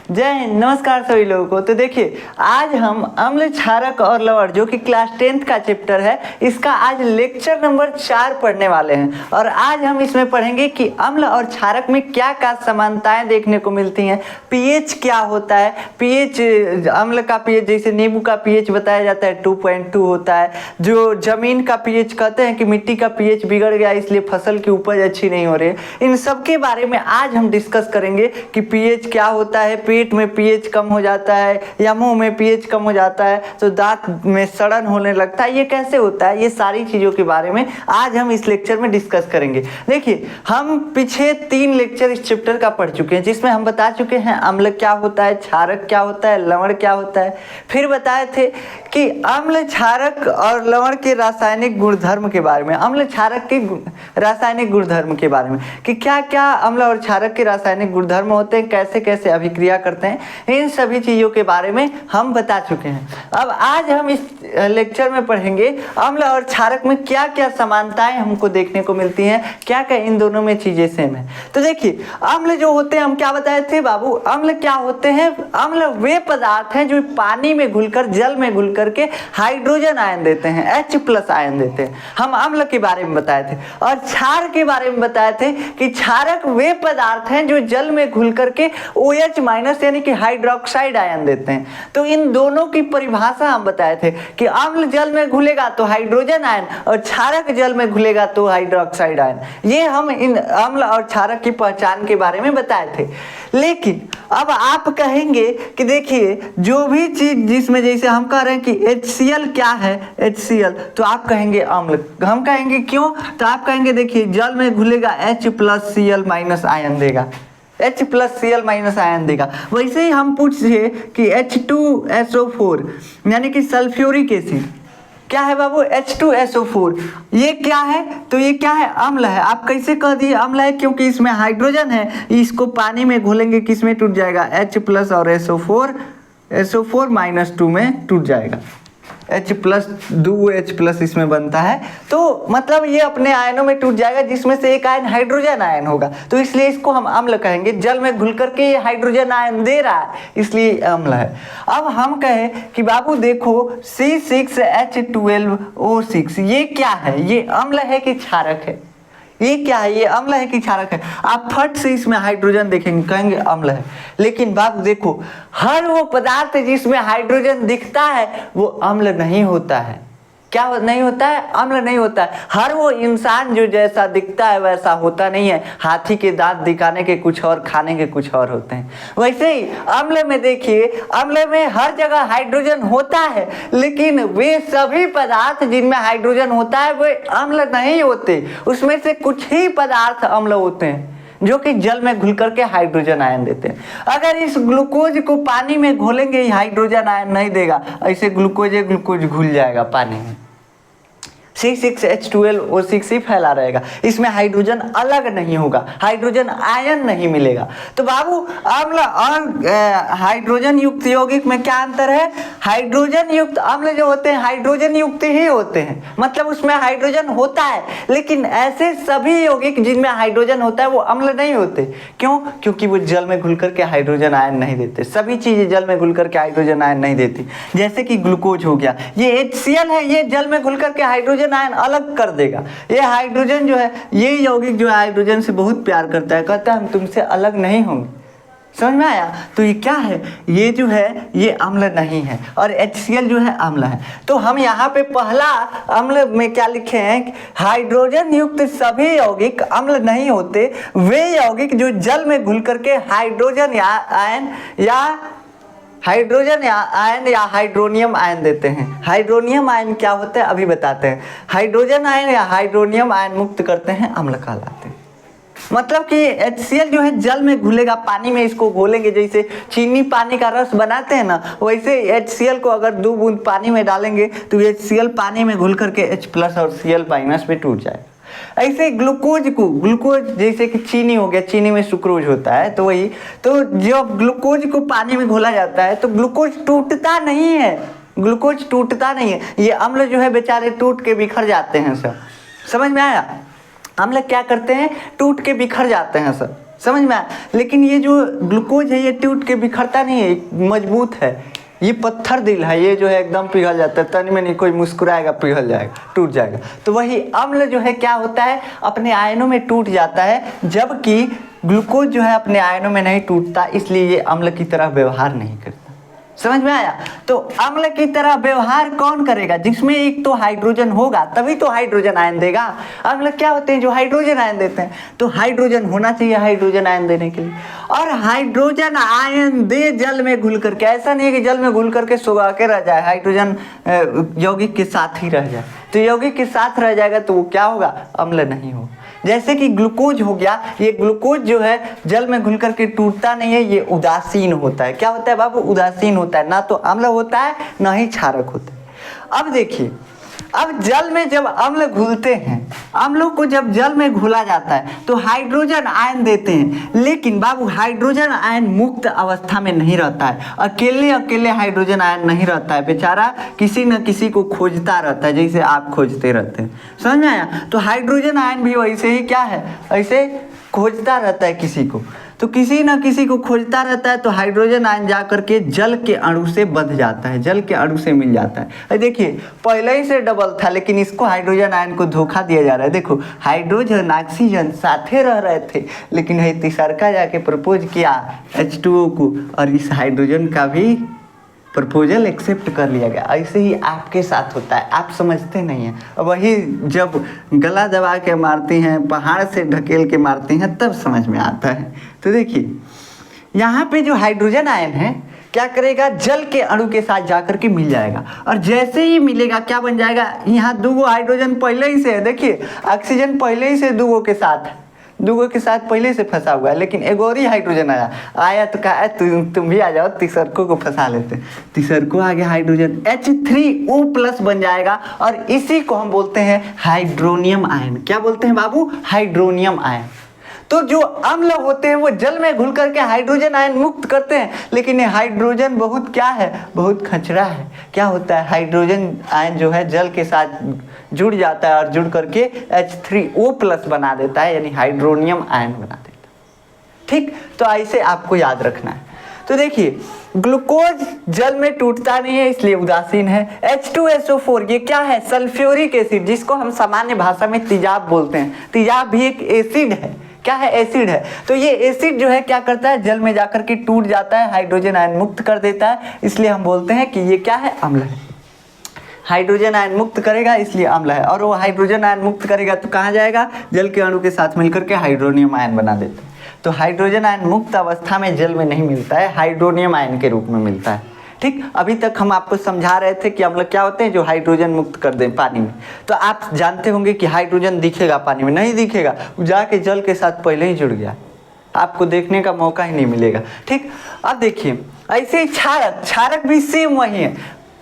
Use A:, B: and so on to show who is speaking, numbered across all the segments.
A: जय हिंद। नमस्कार सभी लोगों को। तो देखिए, आज हम अम्ल, क्षारक और लवण जो कि क्लास 10th का चैप्टर है, इसका आज लेक्चर नंबर 4 पढ़ने वाले हैं। और आज हम इसमें पढ़ेंगे कि अम्ल और क्षारक में क्या क्या समानताएं देखने को मिलती हैं, पीएच क्या होता है। पीएच, अम्ल का पीएच जैसे नींबू का पीएच बताया जाता है 2.2 होता है। जो जमीन का पीएच कहते हैं कि मिट्टी का पीएच बिगड़ गया इसलिए फसल की उपज अच्छी नहीं हो रही है। इन सब के बारे में आज हम डिस्कस करेंगे कि पीएच क्या होता है, पेट में पीएच कम हो जाता है या मुंह में पीएच कम हो जाता है तो दांत में सड़न होने लगता है, ये कैसे होता है। ये सारी चीज़ों के बारे में आज हम इस लेक्चर में डिस्कस करेंगे। देखिए, हम पीछे 3 लेक्चर इस चैप्टर का पढ़ चुके हैं, जिसमें हम बता चुके हैं अम्ल क्या होता है, क्षारक क्या होता है, लवण क्या होता है। फिर बताए थे कि अम्ल, क्षारक और लवण के रासायनिक गुणधर्म के बारे में, अम्ल क्षारक के रासायनिक गुणधर्म के बारे में कि क्या क्या अम्ल और क्षारक के रासायनिक गुणधर्म होते हैं, कैसे कैसे अभिक्रिया करते हैं, इन सभी चीज़ों के बारे में हम बता चुके हैं। अब आज हम इस लेक्चर में पढ़ेंगे अम्ल और क्षारक में क्या क्या समानताएं हमको देखने को मिलती हैं, क्या क्या इन दोनों में चीज़ें सेम है। तो देखिए, अम्ल जो होते हैं, हम क्या बताए थे बाबू, अम्ल क्या होते हैं? अम्ल वे पदार्थ हैं जो पानी में घुलकर, जल में घुल करके हाइड्रोजन आयन देते हैं, H+ आयन देते हैं। हम अम्ल के बारे में बताए थे। और क्षार के बारे में बताए थे कि क्षारक वे पदार्थ हैं जो जल में घुल करके OH- यानी कि हाइड्रोक्साइड आयन देते हैं। तो इन दोनों की परिभाषा हम बताए थे कि अम्ल जल में घुलेगा तो हाइड्रोजन आयन और क्षारक जल में घुलेगा तो हाइड्रोक्साइड आयन। ये हम इन अम्ल और क्षारक की पहचान के बारे में बताए थे। लेकिन अब आप कहेंगे कि देखिए, जो भी चीज जिसमें, जैसे हम कह रहे हैं कि HCl क्या है, HCl, तो आप कहेंगे अम्ल। हम कहेंगे क्यों, तो आप कहेंगे देखिए, जल में घुलेगा H+Cl- आयन देगा, H+Cl- आयन देगा। वैसे ही हम पूछिए कि H2SO4 यानी कि सल्फ्यूरिक एसिड क्या है बाबू, H2SO4, ये क्या है? तो ये क्या है? अम्ल है। आप कैसे कह दिए अम्ल है? क्योंकि इसमें हाइड्रोजन है, इसको पानी में घोलेंगे किस में टूट जाएगा, H+ और SO4 -2 में टूट जाएगा। H+, इसमें बनता है, तो मतलब ये अपने आयनों में टूट जाएगा, जिसमें से एक आयन हाइड्रोजन आयन होगा, तो इसलिए इसको हम अम्ल कहेंगे। जल में घुल करके ये हाइड्रोजन आयन दे रहा है, इसलिए अम्ल है। अब हम कहें कि बाबू देखो, C6H12O6 ये क्या है? ये अम्ल है कि क्षारक है? ये क्या है? ये अम्ल है कि क्षारक है? आप फट से इसमें हाइड्रोजन देखेंगे, कहेंगे अम्ल है। लेकिन बाबू देखो, हर वो पदार्थ जिसमें हाइड्रोजन दिखता है वो अम्ल नहीं होता है। क्या नहीं होता है? अम्ल नहीं होता है। हर वो इंसान जो जैसा दिखता है वैसा होता नहीं है। हाथी के दांत दिखाने के कुछ और, खाने के कुछ और होते हैं। वैसे ही अम्ल में देखिए, अम्ल में हर जगह हाइड्रोजन होता है, लेकिन वे सभी पदार्थ जिनमें हाइड्रोजन होता है वे अम्ल नहीं होते। उसमें से कुछ ही पदार्थ अम्ल होते हैं जो कि जल में घुल करके हाइड्रोजन आयन देते हैं। अगर इस ग्लूकोज को पानी में घोलेंगे, हाइड्रोजन आयन नहीं देगा, ऐसे ग्लूकोज घुल जाएगा पानी में, C6H12O6 ही फैला रहेगा, इसमें हाइड्रोजन अलग नहीं होगा, हाइड्रोजन आयन नहीं मिलेगा। तो बाबू, अम्ल और हाइड्रोजन युक्त यौगिक में क्या अंतर है? हाइड्रोजन युक्त अम्ल जो होते हैं हाइड्रोजन युक्त ही होते हैं, मतलब उसमें हाइड्रोजन होता है, लेकिन ऐसे सभी यौगिक जिनमें हाइड्रोजन होता है वो अम्ल नहीं होते। क्यों? क्योंकि वो जल में घुल करके हाइड्रोजन आयन नहीं देते। सभी चीजें जल में घुल करके हाइड्रोजन आयन नहीं देती। जैसे कि ग्लूकोज हो गया, ये HCl है, ये जल में घुल करके हाइड्रोजन आयन अलग कर देगा। ये हाइड्रोजन जो है, ये यौगिक जो है हाइड्रोजन से बहुत प्यार करता है, कहता है हम तुमसे अलग नहीं होंगे। समझ में आया? तो ये क्या है? ये जो है ये अम्ल नहीं है, और HCl जो है अम्ल है। तो हम यहाँ पे पहला अम्ल में क्या लिखे हैं, हाइड्रोजन युक्त सभी यौगिक अम्ल नहीं होते। वे यौगिक जो जल में घुल करके हाइड्रोजन आयन या हाइड्रोनियम आयन देते हैं। हाइड्रोनियम आयन क्या होता है अभी बताते हैं। हाइड्रोजन आयन या हाइड्रोनियम आयन मुक्त करते हैं, अम्ल कहलाते हैं। मतलब कि HCl जो है जल में घुलेगा, पानी में इसको घोलेंगे, जैसे चीनी पानी का रस बनाते हैं ना, वैसे HCl को अगर 2 बूंद पानी में डालेंगे तो HCl पानी में घुल करके H+ और Cl- में टूट जाएगा। ऐसे ग्लूकोज जैसे कि चीनी हो गया, चीनी में सुक्रोज होता है, तो वही, तो जब ग्लूकोज को पानी में घोला जाता है तो ग्लूकोज टूटता नहीं है, ग्लूकोज टूटता नहीं है। ये अम्ल जो है बेचारे टूट के बिखर जाते हैं सब। समझ में आया? अम्ल क्या करते हैं? टूट के बिखर जाते हैं सब। समझ में आया। लेकिन ये जो ग्लूकोज है ये टूट के बिखरता नहीं है, मजबूत है, ये पत्थर दिल है, ये जो है एकदम पिघल जाता है, तन में नहीं कोई मुस्कुराएगा पिघल जाएगा, टूट जाएगा। तो वही अम्ल जो है क्या होता है, अपने आयनों में टूट जाता है, जबकि ग्लूकोज जो है अपने आयनों में नहीं टूटता, इसलिए ये अम्ल की तरह व्यवहार नहीं करता। समझ में आया। तो अम्ल की तरह व्यवहार कौन करेगा, जिसमें एक तो हाइड्रोजन होगा तभी तो हाइड्रोजन आयन देगा। अम्ल क्या होते हैं, जो हाइड्रोजन आयन देते हैं, तो हाइड्रोजन होना चाहिए हाइड्रोजन आयन देने के लिए। और हाइड्रोजन आयन दे जल में घुल करके, ऐसा नहीं है कि जल में घुल करके सुगा के रह जाए, हाइड्रोजन यौगिक के साथ ही रह जाए। तो यौगिक के साथ रह जाएगा तो वो क्या होगा, अम्ल नहीं होगा। जैसे कि ग्लूकोज हो गया, ये ग्लूकोज जो है जल में घुल करके टूटता नहीं है, ये उदासीन होता है। क्या होता है बाबू, उदासीन होता है, ना तो अम्ल होता है ना ही क्षारक होता है। अब देखिए, अब जल में जब अम्ल घुलते हैं, अम्लों को जब जल में घुला जाता है तो हाइड्रोजन आयन देते हैं, लेकिन बाबू हाइड्रोजन आयन मुक्त अवस्था में नहीं रहता है, अकेले अकेले हाइड्रोजन आयन नहीं रहता है, बेचारा किसी न किसी को खोजता रहता है, जैसे आप खोजते रहते हैं। समझ में आया। तो हाइड्रोजन आयन भी वैसे ही क्या है, ऐसे खोजता रहता है किसी को, तो किसी न किसी को खोजता रहता है। तो हाइड्रोजन आयन जा करके जल के अणु से बंध जाता है, जल के अणु से मिल जाता है। देखिए पहले ही से डबल था, लेकिन इसको हाइड्रोजन आयन को धोखा दिया जा रहा है। देखो हाइड्रोजन ऑक्सीजन साथे रह रहे थे, लेकिन है तीसरका जाके प्रपोज किया H2O को, और इस हाइड्रोजन का भी प्रपोजल एक्सेप्ट कर लिया गया। ऐसे ही आपके साथ होता है, आप समझते नहीं हैं। और वही जब गला दबा के मारती हैं, पहाड़ से ढकेल के मारती हैं, तब समझ में आता है। तो देखिए यहाँ पे जो हाइड्रोजन आयन है क्या करेगा, जल के अणु के साथ जाकर के मिल जाएगा, और जैसे ही मिलेगा क्या बन जाएगा, यहाँ दूगो हाइड्रोजन पहले ही से है। देखिए ऑक्सीजन पहले ही से दूगो के साथ पहले से फंसा हुआ है, लेकिन एक और ही हाइड्रोजन आया तो कहा तुम भी आ जाओ, तीसरको को फंसा लेते हैं। तीसरको आ गया हाइड्रोजन, H3O+ बन जाएगा, और इसी को हम बोलते हैं हाइड्रोनियम आयन। क्या बोलते हैं बाबू, हाइड्रोनियम आयन। तो जो अम्ल होते हैं वो जल में घुल करके हाइड्रोजन आयन मुक्त करते हैं, लेकिन ये हाइड्रोजन बहुत क्या है, बहुत खचरा है। क्या होता है, हाइड्रोजन आयन जो है जल के साथ जुड़ जाता है और जुड़ करके H3O+ बना देता है, यानी हाइड्रोनियम आयन बना देता है। ठीक, तो ऐसे आपको याद रखना है। तो देखिए ग्लूकोज जल में टूटता नहीं है, इसलिए उदासीन है। H2SO4 ये क्या है, सल्फ्यूरिक एसिड, जिसको हम सामान्य भाषा में तेजाब बोलते हैं। तेजाब भी एक एसिड है। क्या है, एसिड है। तो ये एसिड जो है क्या करता है, जल में जाकर के टूट जाता है, हाइड्रोजन आयन मुक्त कर देता है, इसलिए हम बोलते हैं कि ये क्या है, अम्ल है। हाइड्रोजन आयन मुक्त करेगा इसलिए अम्ल है, और वो हाइड्रोजन आयन मुक्त करेगा तो कहाँ जाएगा, जल के अणु के साथ मिलकर के हाइड्रोनियम आयन बना देता है। तो हाइड्रोजन आयन मुक्त अवस्था में जल में नहीं मिलता है, हाइड्रोनियम आयन के रूप में मिलता है। ठीक, अभी तक हम आपको समझा रहे थे कि अम्ल क्या होते हैं, जो हाइड्रोजन मुक्त कर दें पानी में। तो आप जानते होंगे कि हाइड्रोजन दिखेगा पानी में, नहीं दिखेगा, जाके जल के साथ पहले ही जुड़ गया, आपको देखने का मौका ही नहीं मिलेगा। ठीक, अब देखिए ऐसे ही क्षारक भी सेम वही है,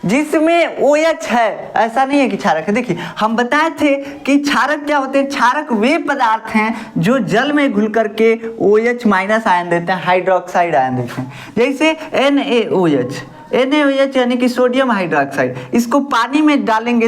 A: जिसमें OH है, ऐसा नहीं है कि क्षारक है। देखिए हम बताए थे कि क्षारक क्या होते हैं, क्षारक वे पदार्थ हैं जो जल में घुल करके OH- आयन देते हैं, हाइड्रोक्साइड आयन देते हैं। जैसे NaOH यानी कि सोडियम हाइड्रोक्साइड, इसको पानी में डालेंगे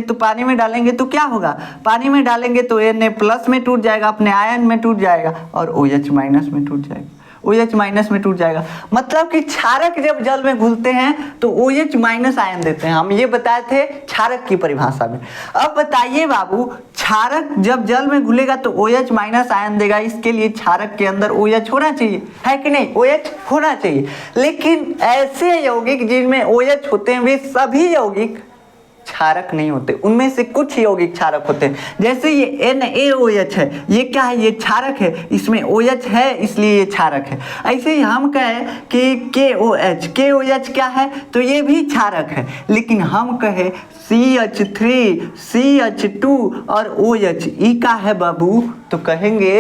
A: तो क्या होगा, पानी में डालेंगे तो Na+ में टूट जाएगा, अपने आयन में टूट जाएगा, और OH- में टूट जाएगा, OH- में टूट जाएगा। मतलब कि क्षारक जब जल में घुलते हैं तो OH- आयन देते हैं। हम ये बताए थे क्षारक की परिभाषा में। अब बताइए बाबू, क्षारक जब जल में घुलेगा तो OH- आयन देगा, इसके लिए क्षारक के अंदर OH होना चाहिए, है कि नहीं, OH होना चाहिए। लेकिन ऐसे यौगिक जिनमें OH होते हैं वे सभी यौगिक क्षारक नहीं होते, उनमें से कुछ यौगिक क्षारक होते हैं। जैसे ये NaOH है, ये क्या है, ये क्षारक है, इसमें OH है इसलिए ये क्षारक है। ऐसे ही हम कहें कि KOH क्या है, तो ये भी क्षारक है। लेकिन हम कहें CH3, CH2 और OH, ई का है बाबू, तो कहेंगे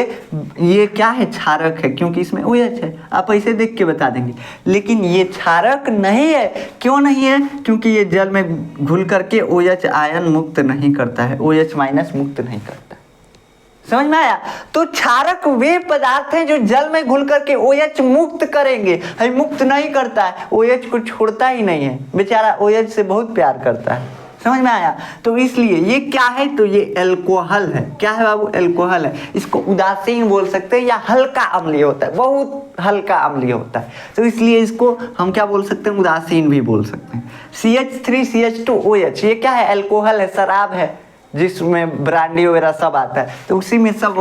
A: ये क्या है, क्षारक है, क्योंकि इसमें OH है। आप ऐसे देख के बता देंगे, लेकिन ये क्षारक नहीं है। क्यों नहीं है, क्योंकि ये जल में घुल करके OH आयन मुक्त नहीं करता है, OH- मुक्त नहीं करता। समझ में आया। तो क्षारक वे पदार्थ हैं जो जल में घुल करके OH मुक्त करेंगे, मुक्त नहीं करता है, OH को छोड़ता ही नहीं है, बेचारा OH से बहुत प्यार करता है। समझ में आया। तो इसलिए ये क्या है, तो ये एल्कोहल है। क्या है बाबू, एल्कोहल है। इसको उदासीन बोल सकते हैं या हल्का अम्लीय होता है, बहुत हल्का अम्लीय होता है, तो इसलिए इसको हम क्या बोल सकते हैं, उदासीन भी बोल सकते हैं। CH3CH2OH ये क्या है, एल्कोहल है, शराब है, जिसमें ब्रांडी वगैरह सब आता है, तो उसी में सब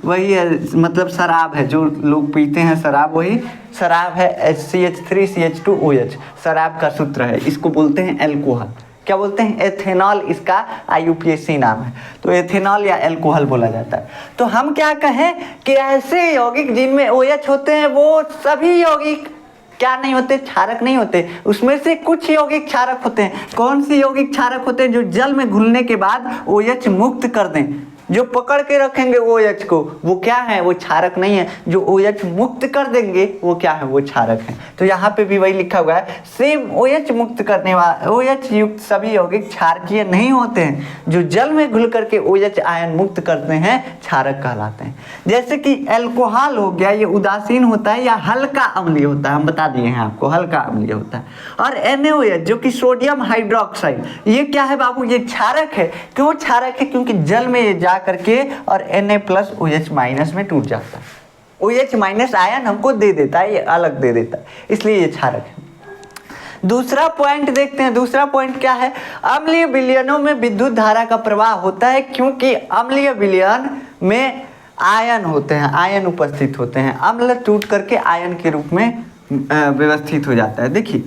A: वही है, मतलब शराब है, जो लोग पीते हैं शराब, वही शराब है। CH3CH2OH शराब का सूत्र है, इसको बोलते हैं एल्कोहल। क्या बोलते हैं, एथेनॉल इसका IUPAC नाम है, तो एथेनॉल या एल्कोहल बोला जाता है। तो हम क्या कहें कि ऐसे यौगिक जिनमें OH होते हैं वो सभी यौगिक क्या नहीं होते, क्षारक नहीं होते। उसमें से कुछ यौगिक क्षारक होते हैं। कौन सी यौगिक क्षारक होते हैं, जो जल में घुलने के बाद OH मुक्त कर दें, जो पकड़ के रखेंगे OH को, वो क्या है, वो क्षारक नहीं है। जो OH मुक्त कर देंगे वो क्या है, वो क्षारक है। तो यहाँ पे भी वही लिखा हुआ है, सेम OH मुक्त करने वाला OH युक्त सभी यौगिक क्षारकीय नहीं होते हैं। जो जल में घुल करके OH आयन मुक्त करते हैं क्षारक कहलाते हैं। जैसे कि एल्कोहल हो गया, ये उदासीन होता है या हल्का अम्लीय होता है, हम बता दिए हैं आपको, हल्का अम्लीय होता है। और NaOH जो कि सोडियम हाइड्रोक्साइड, ये क्या है बाबू, ये क्षारक है। क्यों क्षारक है, क्योंकि जल में ये करके और Na+OH- में टूट जाता है। OH- आयन हमको दे देता है, ये अलग दे देता है, इसलिए ये क्षारक है। दूसरा पॉइंट देखते हैं। दूसरा पॉइंट क्या है, अम्लीय विलयनों में विद्युत धारा का प्रवाह होता है, क्योंकि अम्लीय विलयन में आयन होते हैं, आयन उपस्थित होते हैं। अम्ल टूट करके आयन के रूप में व्यवस्थित हो जाता है। देखिए,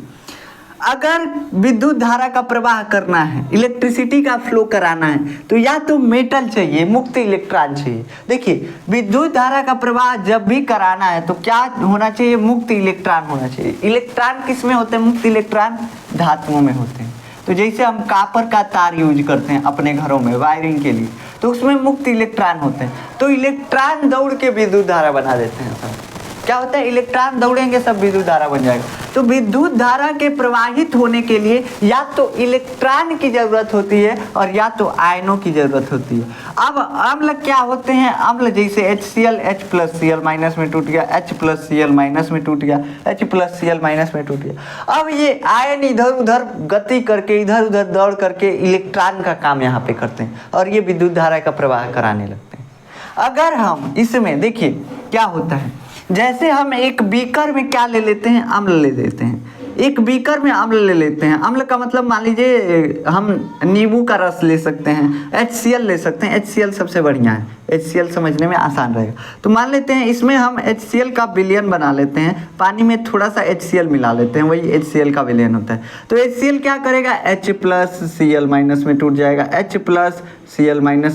A: अगर विद्युत धारा का प्रवाह करना है, इलेक्ट्रिसिटी का फ्लो कराना है, तो या तो मेटल चाहिए, मुक्त इलेक्ट्रॉन चाहिए। देखिए, विद्युत धारा का प्रवाह जब भी कराना है तो क्या होना चाहिए, मुक्त इलेक्ट्रॉन होना चाहिए। इलेक्ट्रॉन किस में होते हैं, मुक्त इलेक्ट्रॉन धातुओं में होते हैं। तो जैसे हम कापर का तार यूज करते हैं अपने घरों में वायरिंग के लिए, तो उसमें मुक्त इलेक्ट्रॉन होते हैं। तो इलेक्ट्रॉन दौड़ के विद्युत धारा बना देते हैं। सब क्या होता है, इलेक्ट्रॉन दौड़ेंगे, सब विद्युत धारा बन जाएगा। तो विद्युत धारा के प्रवाहित होने के लिए या तो इलेक्ट्रॉन की जरूरत होती है और या तो आयनों की जरूरत होती है। अब अम्ल क्या होते हैं, अम्ल जैसे HCl H+Cl- में टूट गया, H+Cl- में टूट गया, H+Cl- में टूट गया। अब ये आयन इधर उधर गति करके, इधर उधर दौड़ करके इलेक्ट्रॉन का काम यहाँ पे करते हैं और ये विद्युत धारा का प्रवाह कराने लगते हैं। अगर हम इसमें देखिए क्या होता है, जैसे हम एक बीकर में क्या ले लेते हैं, अम्ल ले लेते हैं। एक बीकर में अम्ल ले लेते हैं। अम्ल का मतलब मान लीजिए हम नींबू का रस ले सकते हैं, HCl ले सकते हैं। HCl सबसे बढ़िया है, HCl समझने में आसान रहेगा। तो मान लेते हैं इसमें हम HCl का विलयन बना लेते हैं, पानी में थोड़ा सा HCl मिला लेते हैं, वही HCl का विलयन होता है। तो HCl क्या करेगा, H+Cl- में टूट जाएगा, H+Cl-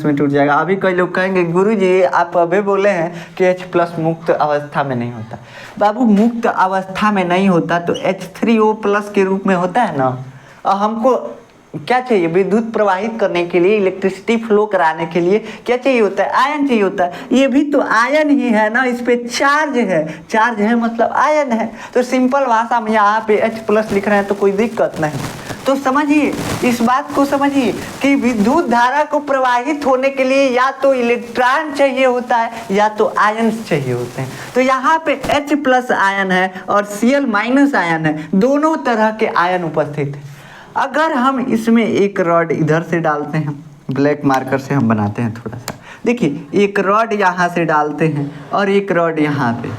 A: में टूट जाएगा। अभी कई लोग कहेंगे गुरुजी आप अभी बोले हैं कि H+ मुक्त अवस्था में नहीं होता। बाबू, मुक्त अवस्था में नहीं होता तो H3O+ के रूप में होता है ना। और हमको क्या चाहिए, विद्युत प्रवाहित करने के लिए, इलेक्ट्रिसिटी फ्लो कराने के लिए क्या चाहिए होता है, आयन चाहिए होता है। ये भी तो आयन ही है ना, इस पे चार्ज है, चार्ज है मतलब आयन है। तो सिंपल भाषा में यहाँ पे H+ लिख रहे हैं तो कोई दिक्कत नहीं। तो समझिए, इस बात को समझिए कि विद्युत धारा को प्रवाहित होने के लिए या तो इलेक्ट्रॉन चाहिए होता है या तो आयन्स चाहिए होते हैं। तो यहाँ पे H+ आयन है और Cl- आयन है, दोनों तरह के आयन उपस्थित हैं। अगर हम इसमें एक रॉड इधर से डालते हैं, ब्लैक मार्कर से हम बनाते हैं थोड़ा सा, देखिए एक रॉड यहाँ से डालते हैं और एक रॉड यहाँ पे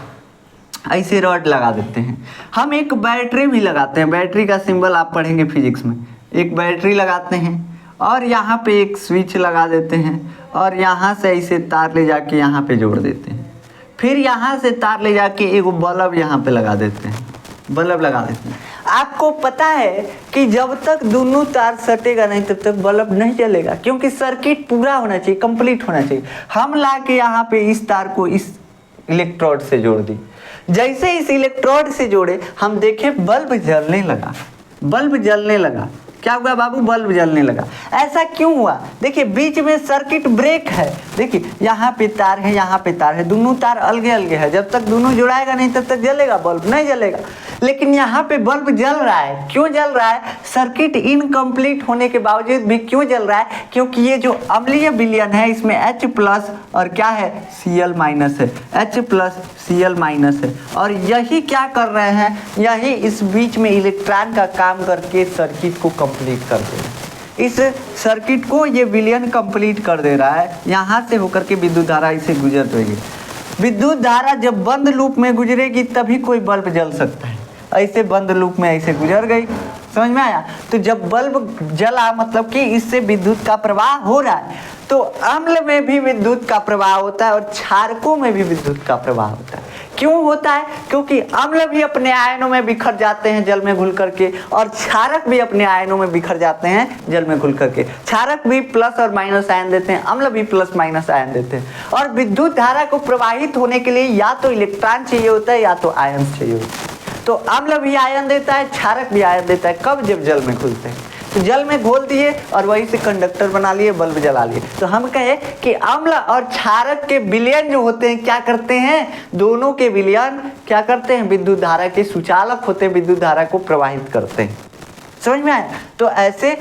A: ऐसे रॉड लगा देते हैं। हम एक बैटरी भी लगाते हैं, बैटरी का सिंबल आप पढ़ेंगे फिजिक्स में। एक बैटरी लगाते हैं और यहाँ पे एक स्विच लगा देते हैं और यहाँ से ऐसे तार ले जाके यहाँ पे जोड़ देते हैं। फिर यहाँ से तार ले जाके एक बल्ब यहाँ पे लगा देते हैं, बल्ब लगा देते हैं। आपको पता है कि जब तक दोनों तार सटेगा नहीं तब तक बल्ब नहीं जलेगा, क्योंकि सर्किट पूरा होना चाहिए, कंप्लीट होना चाहिए। हम ला के यहाँ पे इस तार को इस इलेक्ट्रोड से जोड़ दी। जैसे इस इलेक्ट्रोड से जोड़े हम देखे बल्ब जलने लगा, बल्ब जलने लगा। क्या हुआ बाबू, बल्ब जलने लगा। ऐसा क्यों हुआ, देखिए बीच में सर्किट ब्रेक है। देखिए यहाँ पे तार है, यहाँ पे तार है, दोनों तार अलगे अलगे है। जब तक दोनों जुड़ाएगा नहीं तब तक जलेगा बल्ब, नहीं जलेगा। लेकिन यहाँ पे बल्ब जल रहा है। क्यों जल रहा है, सर्किट इनकम्प्लीट होने के बावजूद भी क्यों जल रहा है, क्योंकि ये जो अम्लीय विलयन है इसमें H+ और क्या है, Cl- है, H+Cl- है। और यही क्या कर रहे हैं, यही इस बीच में इलेक्ट्रॉन का काम करके सर्किट को कंप्लीट कर दें। इस सर्किट को ये विलयन कंप्लीट कर दे रहा है। यहाँ से होकर के विद्युत धारा इसे गुजर देगी। विद्युत धारा जब बंद लूप में गुजरेगी तभी कोई बल्ब जल सकता है। ऐसे बंद लूप में ऐसे गुजर गई, समझ में आया। तो जब बल्ब जला मतलब कि इससे विद्युत का प्रवाह हो रहा है। तो अम्ल में भी विद्युत का प्रवाह होता है और क्षारकों में भी विद्युत का प्रवाह होता है। क्यों होता है? क्योंकि अम्ल भी अपने आयनों में बिखर जाते हैं जल में घुल करके, और क्षारक भी अपने आयनों में बिखर जाते हैं जल में घुल करके। क्षारक भी प्लस और माइनस आयन देते हैं, अम्ल भी प्लस माइनस आयन देते हैं। और विद्युत धारा को प्रवाहित होने के लिए या तो इलेक्ट्रॉन चाहिए होता है या तो आयन चाहिए होता है। तो अम्ल भी आयन देता है, क्षारक भी आयन देता है। कब? जब जल में घुलते हैं। तो जल में घोल दिए और वहीं से कंडक्टर बना लिए, बल्ब जला लिए। तो हम कहें कि अम्ल और क्षारक के विलयन जो होते हैं क्या करते हैं? दोनों के विलयन क्या करते हैं? विद्युत धारा के सुचालक होते हैं, विद्युत धारा को प्रवाहित करते हैं। समझ में आया? तो ऐसे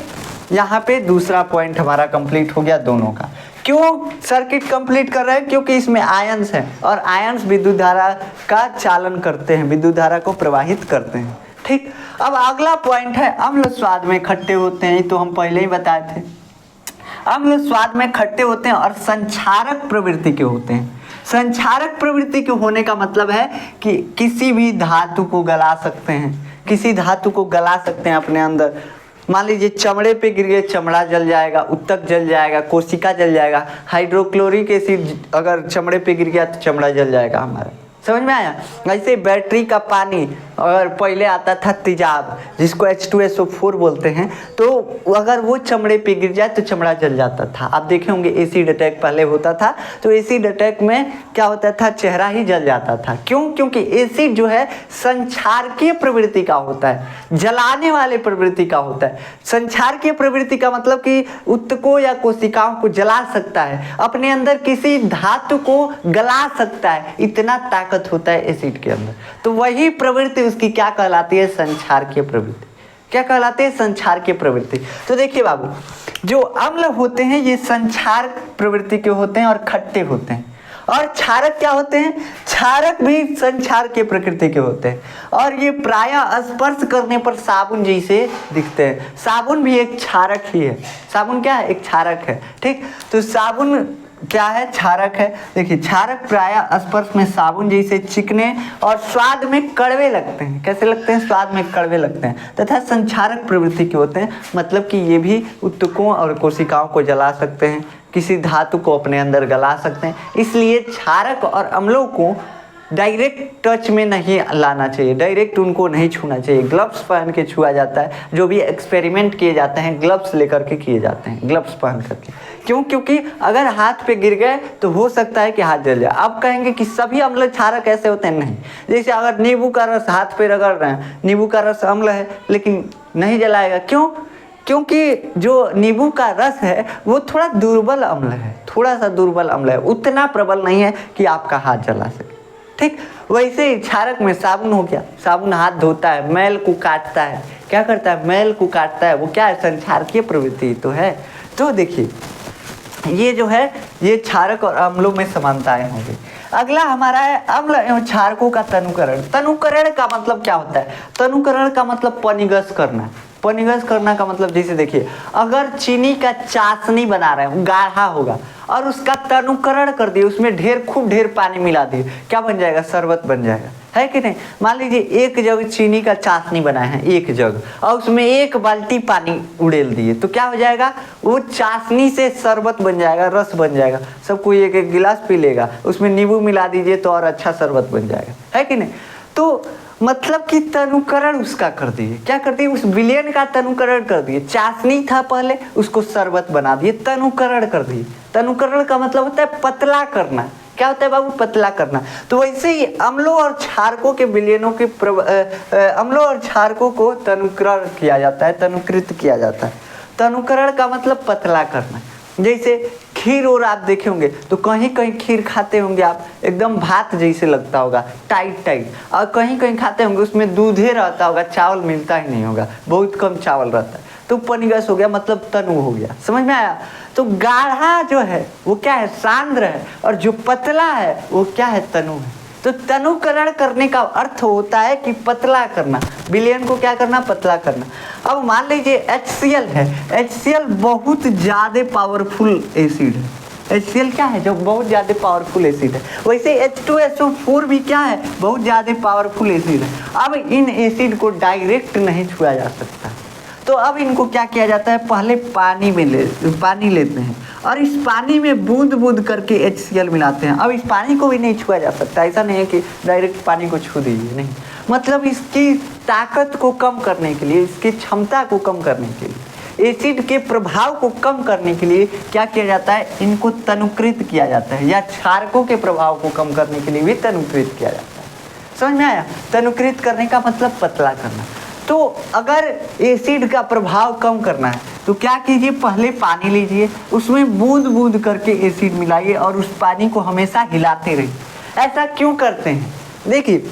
A: यहाँ पे दूसरा पॉइंट हमारा कंप्लीट हो गया दोनों का। क्यों सर्किट कंप्लीट कर रहे हैं? क्योंकि इसमें आयंस हैं और आयंस विद्युत धारा का चालन करते हैं, विद्युत धारा को प्रवाहित करते हैं। ठीक। अब अगला पॉइंट है अम्ल स्वाद में खट्टे होते हैं। ये तो हम पहले ही बताए थे। अम्ल स्वाद में खट्टे होते हैं और संक्षारक प्रवृत्ति के होते हैं। संक्षारक प्रवृत्ति के होने का मतलब है कि किसी भी धातु को गला सकते हैं, किसी धातु को गला सकते हैं अपने अंदर। मान लीजिए चमड़े पे गिर गए, चमड़ा जल जाएगा, उत्तक जल जाएगा, कोशिका जल जाएगा। हाइड्रोक्लोरिक एसिड अगर चमड़े पे गिर गया तो चमड़ा जल जाएगा हमारा। समझ में आया? ऐसे बैटरी का पानी अगर पहले आता था तेजाब, जिसको H2SO4 बोलते हैं, तो अगर वो चमड़े पे गिर जाए तो चमड़ा जल जाता था। आप देखे होंगे एसिड अटैक पहले होता था, तो एसिड अटैक में क्या होता था? चेहरा ही जल जाता था। क्यों? क्योंकि एसिड जो है संक्षारकीय प्रवृत्ति का होता है, जलाने वाले प्रवृत्ति का होता है। संक्षारकीय प्रवृत्ति का मतलब कि उत्तकों या कोशिकाओं को जला सकता है, अपने अंदर किसी धातु को गला सकता है, इतना ताकत होता है एसिड के अंदर। तो वही प्रवृत्ति उसकी क्या कहलाती है? संक्षारकीय प्रवृत्ति। क्या कहलाती है? संक्षारकीय प्रवृत्ति। तो देखिए बाबू, जो अम्ल होते हैं ये संक्षार प्रवृत्ति के होते हैं और खट्टे होते हैं। और क्षारक क्या होते हैं? क्षारक भी संक्षार के प्रकृति के होते हैं और ये प्रायः स्पर्श करने पर साबुन जैसे दिखते हैं। साबुन भी एक क्षारक ही है। साबुन क्या है? एक क्षारक है। ठीक। तो साबुन क्या है? क्षारक है। देखिए क्षारक प्रायः स्पर्श में साबुन जैसे चिकने और स्वाद में कड़वे लगते हैं। कैसे लगते हैं? स्वाद में कड़वे लगते हैं। तथा संक्षारक प्रवृत्ति के होते हैं, मतलब कि ये भी उत्तकों और कोशिकाओं को जला सकते हैं, किसी धातु को अपने अंदर गला सकते हैं। इसलिए क्षारक और अम्लों को डायरेक्ट टच में नहीं लाना चाहिए, डायरेक्ट उनको नहीं छूना चाहिए। ग्लव्स पहन के छुआ जाता है। जो भी एक्सपेरिमेंट किए जाते हैं ग्लव्स लेकर के किए जाते हैं, ग्लव्स पहन करके। क्यों? क्योंकि अगर हाथ पे गिर गए तो हो सकता है कि हाथ जल जाए। आप कहेंगे कि सभी अम्ल क्षारक ऐसे होते हैं? नहीं। जैसे अगर नींबू का रस हाथ पे रगड़ रहे हैं, नींबू का रस अम्ल है लेकिन नहीं जलाएगा। क्यों? क्योंकि जो नींबू का रस है वो थोड़ा दुर्बल अम्ल है, थोड़ा सा दुर्बल अम्ल है, उतना प्रबल नहीं है कि आपका हाथ जला सके। ठीक। वैसे ही क्षारक में साबुन हो गया। साबुन हाथ धोता है, मैल को काटता है। क्या करता है? मैल को काटता है। वो क्या है? संक्षारकीय प्रवृत्ति तो है। तो देखिए ये जो है ये क्षारक और अम्लों में समानताएं होंगी। अगला हमारा है अम्ल एवं क्षारकों का तनुकरण। तनुकरण का मतलब क्या होता है? तनुकरण का मतलब पनिगस करना। पनिगस करना का मतलब जैसे देखिए अगर चीनी का चाशनी बना रहे हैं, गाढ़ा होगा और उसका तनुकरण कर दिए, उसमें खूब ढेर पानी मिला दिए, क्या बन जाएगा? शरबत बन जाएगा, है कि नहीं? मान लीजिए एक जग चीनी का चाशनी बनाए हैं, एक जग, और उसमें एक बाल्टी पानी उड़ेल दिए, तो क्या हो जाएगा? वो चाशनी से शरबत बन जाएगा, रस बन जाएगा। सब कोई एक एक गिलास पी लेगा। उसमें नींबू मिला दीजिए तो और अच्छा शरबत बन जाएगा, है कि नहीं? तो मतलब कि तनुकरण उसका कर दिए। क्या कर दिए? उस विलयन का तनुकरण कर दिए। चाशनी था पहले, उसको शरबत बना दिए, तनुकरण कर दिए। तनुकरण का मतलब होता है पतला करना। क्या होता है बाबू? पतला करना। तो वैसे ही अम्लों और क्षारकों के विलयनों के अम्लों और क्षारकों को तनुकरण किया जाता है, तनुकृत किया जाता है। तनुकरण का मतलब पतला करना। जैसे खीर और आप देखे होंगे तो कहीं कहीं खीर खाते होंगे आप, एकदम भात जैसे लगता होगा, टाइट टाइट, और कहीं कहीं खाते होंगे उसमें दूधे रहता होगा, चावल मिलता ही नहीं होगा, बहुत कम चावल रहता है। तो पनिगस हो गया, मतलब तनु हो गया। समझ में आया? तो गाढ़ा जो है वो क्या है? सांद्र है, और जो पतला है वो क्या है? तनु है। तो तनुकरण करने का अर्थ होता है कि पतला करना, विलयन को क्या करना? पतला करना। अब मान लीजिए HCl है, HCl बहुत ज़्यादा पावरफुल एसिड है। HCl क्या है? जो बहुत ज़्यादा पावरफुल एसिड है। वैसे H2SO4 भी क्या है? बहुत ज़्यादा पावरफुल एसिड है। अब इन एसिड को डायरेक्ट नहीं छुआ जा सकता, तो अब इनको क्या किया जाता है? पहले पानी लेते हैं और इस पानी में बूंद बूंद करके HCl मिलाते हैं। अब इस पानी को भी नहीं छुआ जा सकता, ऐसा नहीं है कि डायरेक्ट पानी को छू दीजिए, नहीं। मतलब इसकी ताकत को कम करने के लिए, इसकी क्षमता को कम करने के लिए, एसिड के प्रभाव को कम करने के लिए क्या किया जाता है? इनको तनुकृत किया जाता है, या क्षारकों के प्रभाव को कम करने के लिए भी तनुकृत किया जाता है। समझ में आया? तनुकृत करने का मतलब पतला करना। तो अगर एसिड का प्रभाव कम करना है तो क्या कीजिए? पहले पानी लीजिए, उसमें बूंद बूंद करके एसिड मिलाइए और उस पानी को हमेशा हिलाते रहिए। ऐसा क्यों करते हैं? देखिए,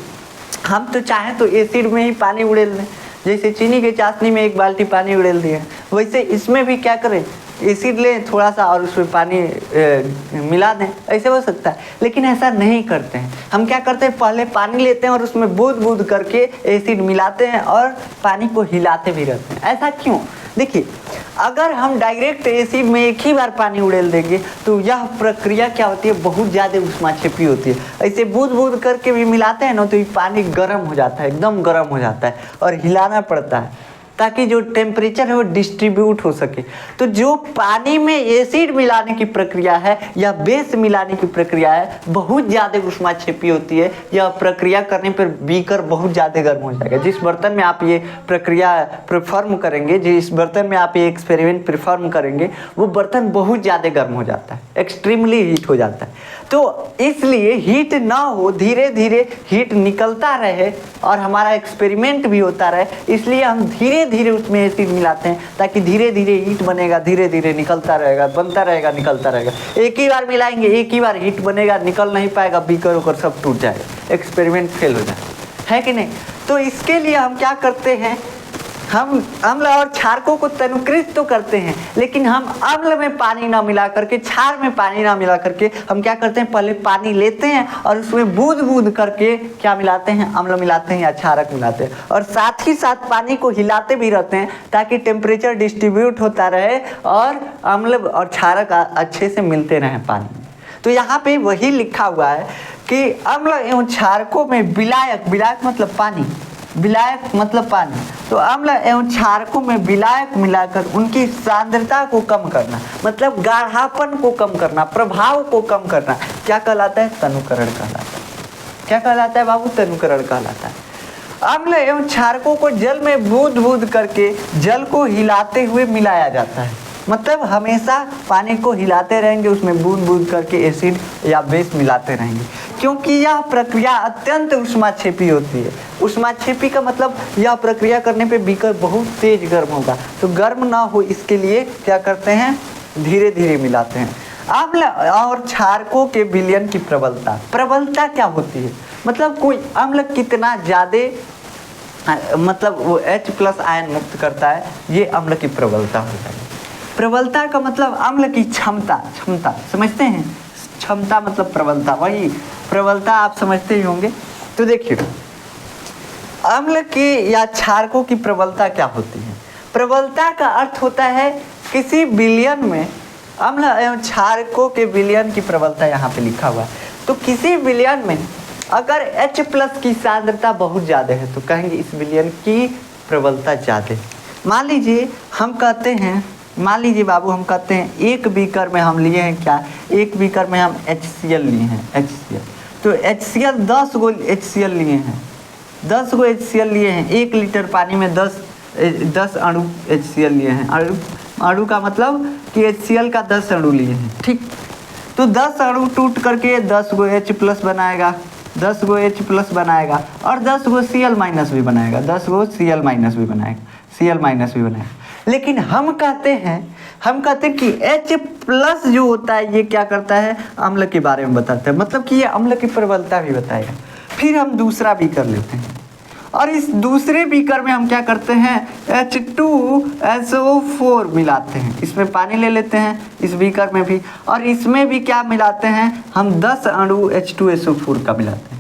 A: हम तो चाहें तो एसिड में ही पानी उड़ेल दें, जैसे चीनी के चाशनी में एक बाल्टी पानी उड़ेल दिए, वैसे इसमें भी क्या करें? एसिड लें थोड़ा सा और उसमें पानी मिला दें, ऐसे हो सकता है। लेकिन ऐसा नहीं करते हैं। हम क्या करते हैं? पहले पानी लेते हैं और उसमें बूंद बूंद करके एसिड मिलाते हैं और पानी को हिलाते भी रहते हैं। ऐसा क्यों? देखिए, अगर हम डायरेक्ट एसिड में एक ही बार पानी उड़ेल देंगे तो यह प्रक्रिया क्या होती है? बहुत ज़्यादा ऊष्माक्षेपी होती है। ऐसे बूंद बूंद करके भी मिलाते हैं ना तो ये पानी गर्म हो जाता है, एकदम गर्म हो जाता है और हिलाना पड़ता है ताकि जो टेम्परेचर है वो डिस्ट्रीब्यूट हो सके। तो जो पानी में एसिड मिलाने की प्रक्रिया है या बेस मिलाने की प्रक्रिया है, बहुत ज़्यादा ऊष्माक्षेपी होती है। यह प्रक्रिया करने पर बीकर बहुत ज़्यादा गर्म हो जाएगा। जिस बर्तन में आप ये प्रक्रिया परफॉर्म करेंगे, जिस बर्तन में आप ये एक्सपेरिमेंट परफॉर्म करेंगे, वो बर्तन बहुत ज़्यादा गर्म हो जाता है, एक्सट्रीमली हीट हो जाता है। तो इसलिए हीट ना हो, धीरे धीरे हीट निकलता रहे और हमारा एक्सपेरिमेंट भी होता रहे, इसलिए हम धीरे धीरे उसमें एसिड मिलाते हैं ताकि धीरे धीरे हीट बनेगा, धीरे धीरे निकलता रहेगा, बनता रहेगा, निकलता रहेगा। एक ही बार मिलाएंगे, एक ही बार हीट बनेगा, निकल नहीं पाएगा, बीकर होकर सब टूट जाएगा, एक्सपेरिमेंट फेल हो जाएगा, है कि नहीं? तो इसके लिए हम क्या करते हैं? हम अम्ल और क्षारकों को तनुकृत तो करते हैं, लेकिन हम अम्ल में पानी ना मिला करके, क्षार में पानी ना मिला करके हम क्या करते हैं? पहले पानी लेते हैं और उसमें बूंद बूंद करके क्या मिलाते हैं? अम्ल मिलाते हैं या क्षारक मिलाते हैं, और साथ ही साथ पानी को हिलाते भी रहते हैं ताकि टेम्परेचर डिस्ट्रीब्यूट होता रहे और अम्ल और क्षारक अच्छे से मिलते रहें पानी में। तो यहाँ पे वही लिखा हुआ है कि अम्ल एवं क्षारकों में विलायक, विलायक मतलब पानी, विलायक मतलब पानी, तो अम्ल एवं क्षारकों में विलायक मिलाकर उनकी सांद्रता को कम करना, मतलब गाढ़ापन को कम करना, प्रभाव को कम करना, क्या कहलाता है? तनुकरण कहलाता है। क्या कहलाता है बाबू? तनुकरण कहलाता है। अम्ल एवं क्षारकों को जल में बूंद बूंद करके जल को हिलाते हुए मिलाया जाता है, मतलब हमेशा पानी को हिलाते रहेंगे, उसमें बूंद बूंद करके एसिड या बेस मिलाते रहेंगे, क्योंकि यह प्रक्रिया अत्यंत ऊष्माक्षेपी होती है। ऊष्माक्षेपी का मतलब यह प्रक्रिया करने पे बीकर बहुत तेज गर्म होगा, तो गर्म ना हो इसके लिए क्या करते हैं? धीरे धीरे मिलाते हैं। अम्ल और क्षारकों के विलयन की प्रबलता, प्रबलता क्या होती है? मतलब कोई अम्ल कितना ज़्यादा मतलब वो H+ आयन मुक्त करता है, ये अम्ल की प्रबलता होता है। प्रबलता का मतलब अम्ल की क्षमता, क्षमता समझते हैं? क्षमता मतलब प्रबलता, वही प्रबलता आप समझते ही होंगे। तो देखिए, अम्ल की या क्षारकों की प्रबलता क्या होती है? प्रबलता का अर्थ होता है किसी विलयन में अम्ल एवं क्षारकों के विलयन की प्रबलता यहाँ पे लिखा हुआ है। तो किसी विलयन में अगर H+ की सांद्रता बहुत ज़्यादा है तो कहेंगे इस विलयन की प्रबलता ज़्यादा है। मान लीजिए हम कहते हैं, मान लीजिए बाबू हम कहते हैं एक बीकर में हम लिए हैं क्या? एक बीकर में हम HCl लिए हैं, HCl। तो HCl 10 गो HCl लिए हैं, 10 गो HCl लिए हैं। 1 लीटर पानी में 10 अणु HCl लिए हैं। अणु का मतलब कि HCl का 10 अणु लिए हैं, ठीक। तो 10 अणु टूट करके 10 गो H+ बनाएगा, 10 गो H+ बनाएगा और 10 गो Cl- भी बनाएगा, 10 गो Cl- भी बनाएगा, Cl- भी बनाएगा। लेकिन हम कहते हैं कि H+ जो होता है ये क्या करता है? अम्ल के बारे में बताता है, मतलब कि ये अम्ल की प्रबलता भी बताएगा। फिर हम दूसरा बीकर लेते हैं और इस दूसरे बीकर में हम क्या करते हैं? H2SO4 मिलाते हैं, इसमें पानी ले लेते हैं इस बीकर में भी, और इसमें भी क्या मिलाते हैं? हम 10 अणु H2SO4 का मिलाते हैं।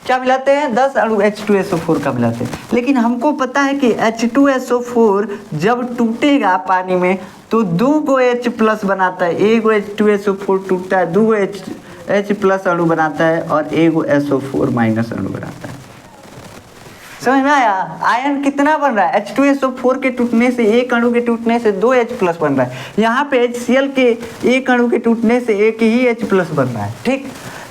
A: क्या मिलाते हैं, 10 अणु H2SO4 का मिलाते हैं। लेकिन हमको पता है कि H2SO4 जब टूटेगा पानी में तो 2 H प्लस बनाता है, 1 H2SO4 टूटता है, 2 H प्लस अणु बनाता है और 1 SO4 माइनस अणु बनाता है। समझ में आया? आयन कितना बन रहा है, H2SO4 के टूटने से, एक अणु के टूटने से 2 H प्लस बन रहा है। यहाँ पे HCl के एक अणु के टूटने से एक ही H प्लस बन रहा है। ठीक,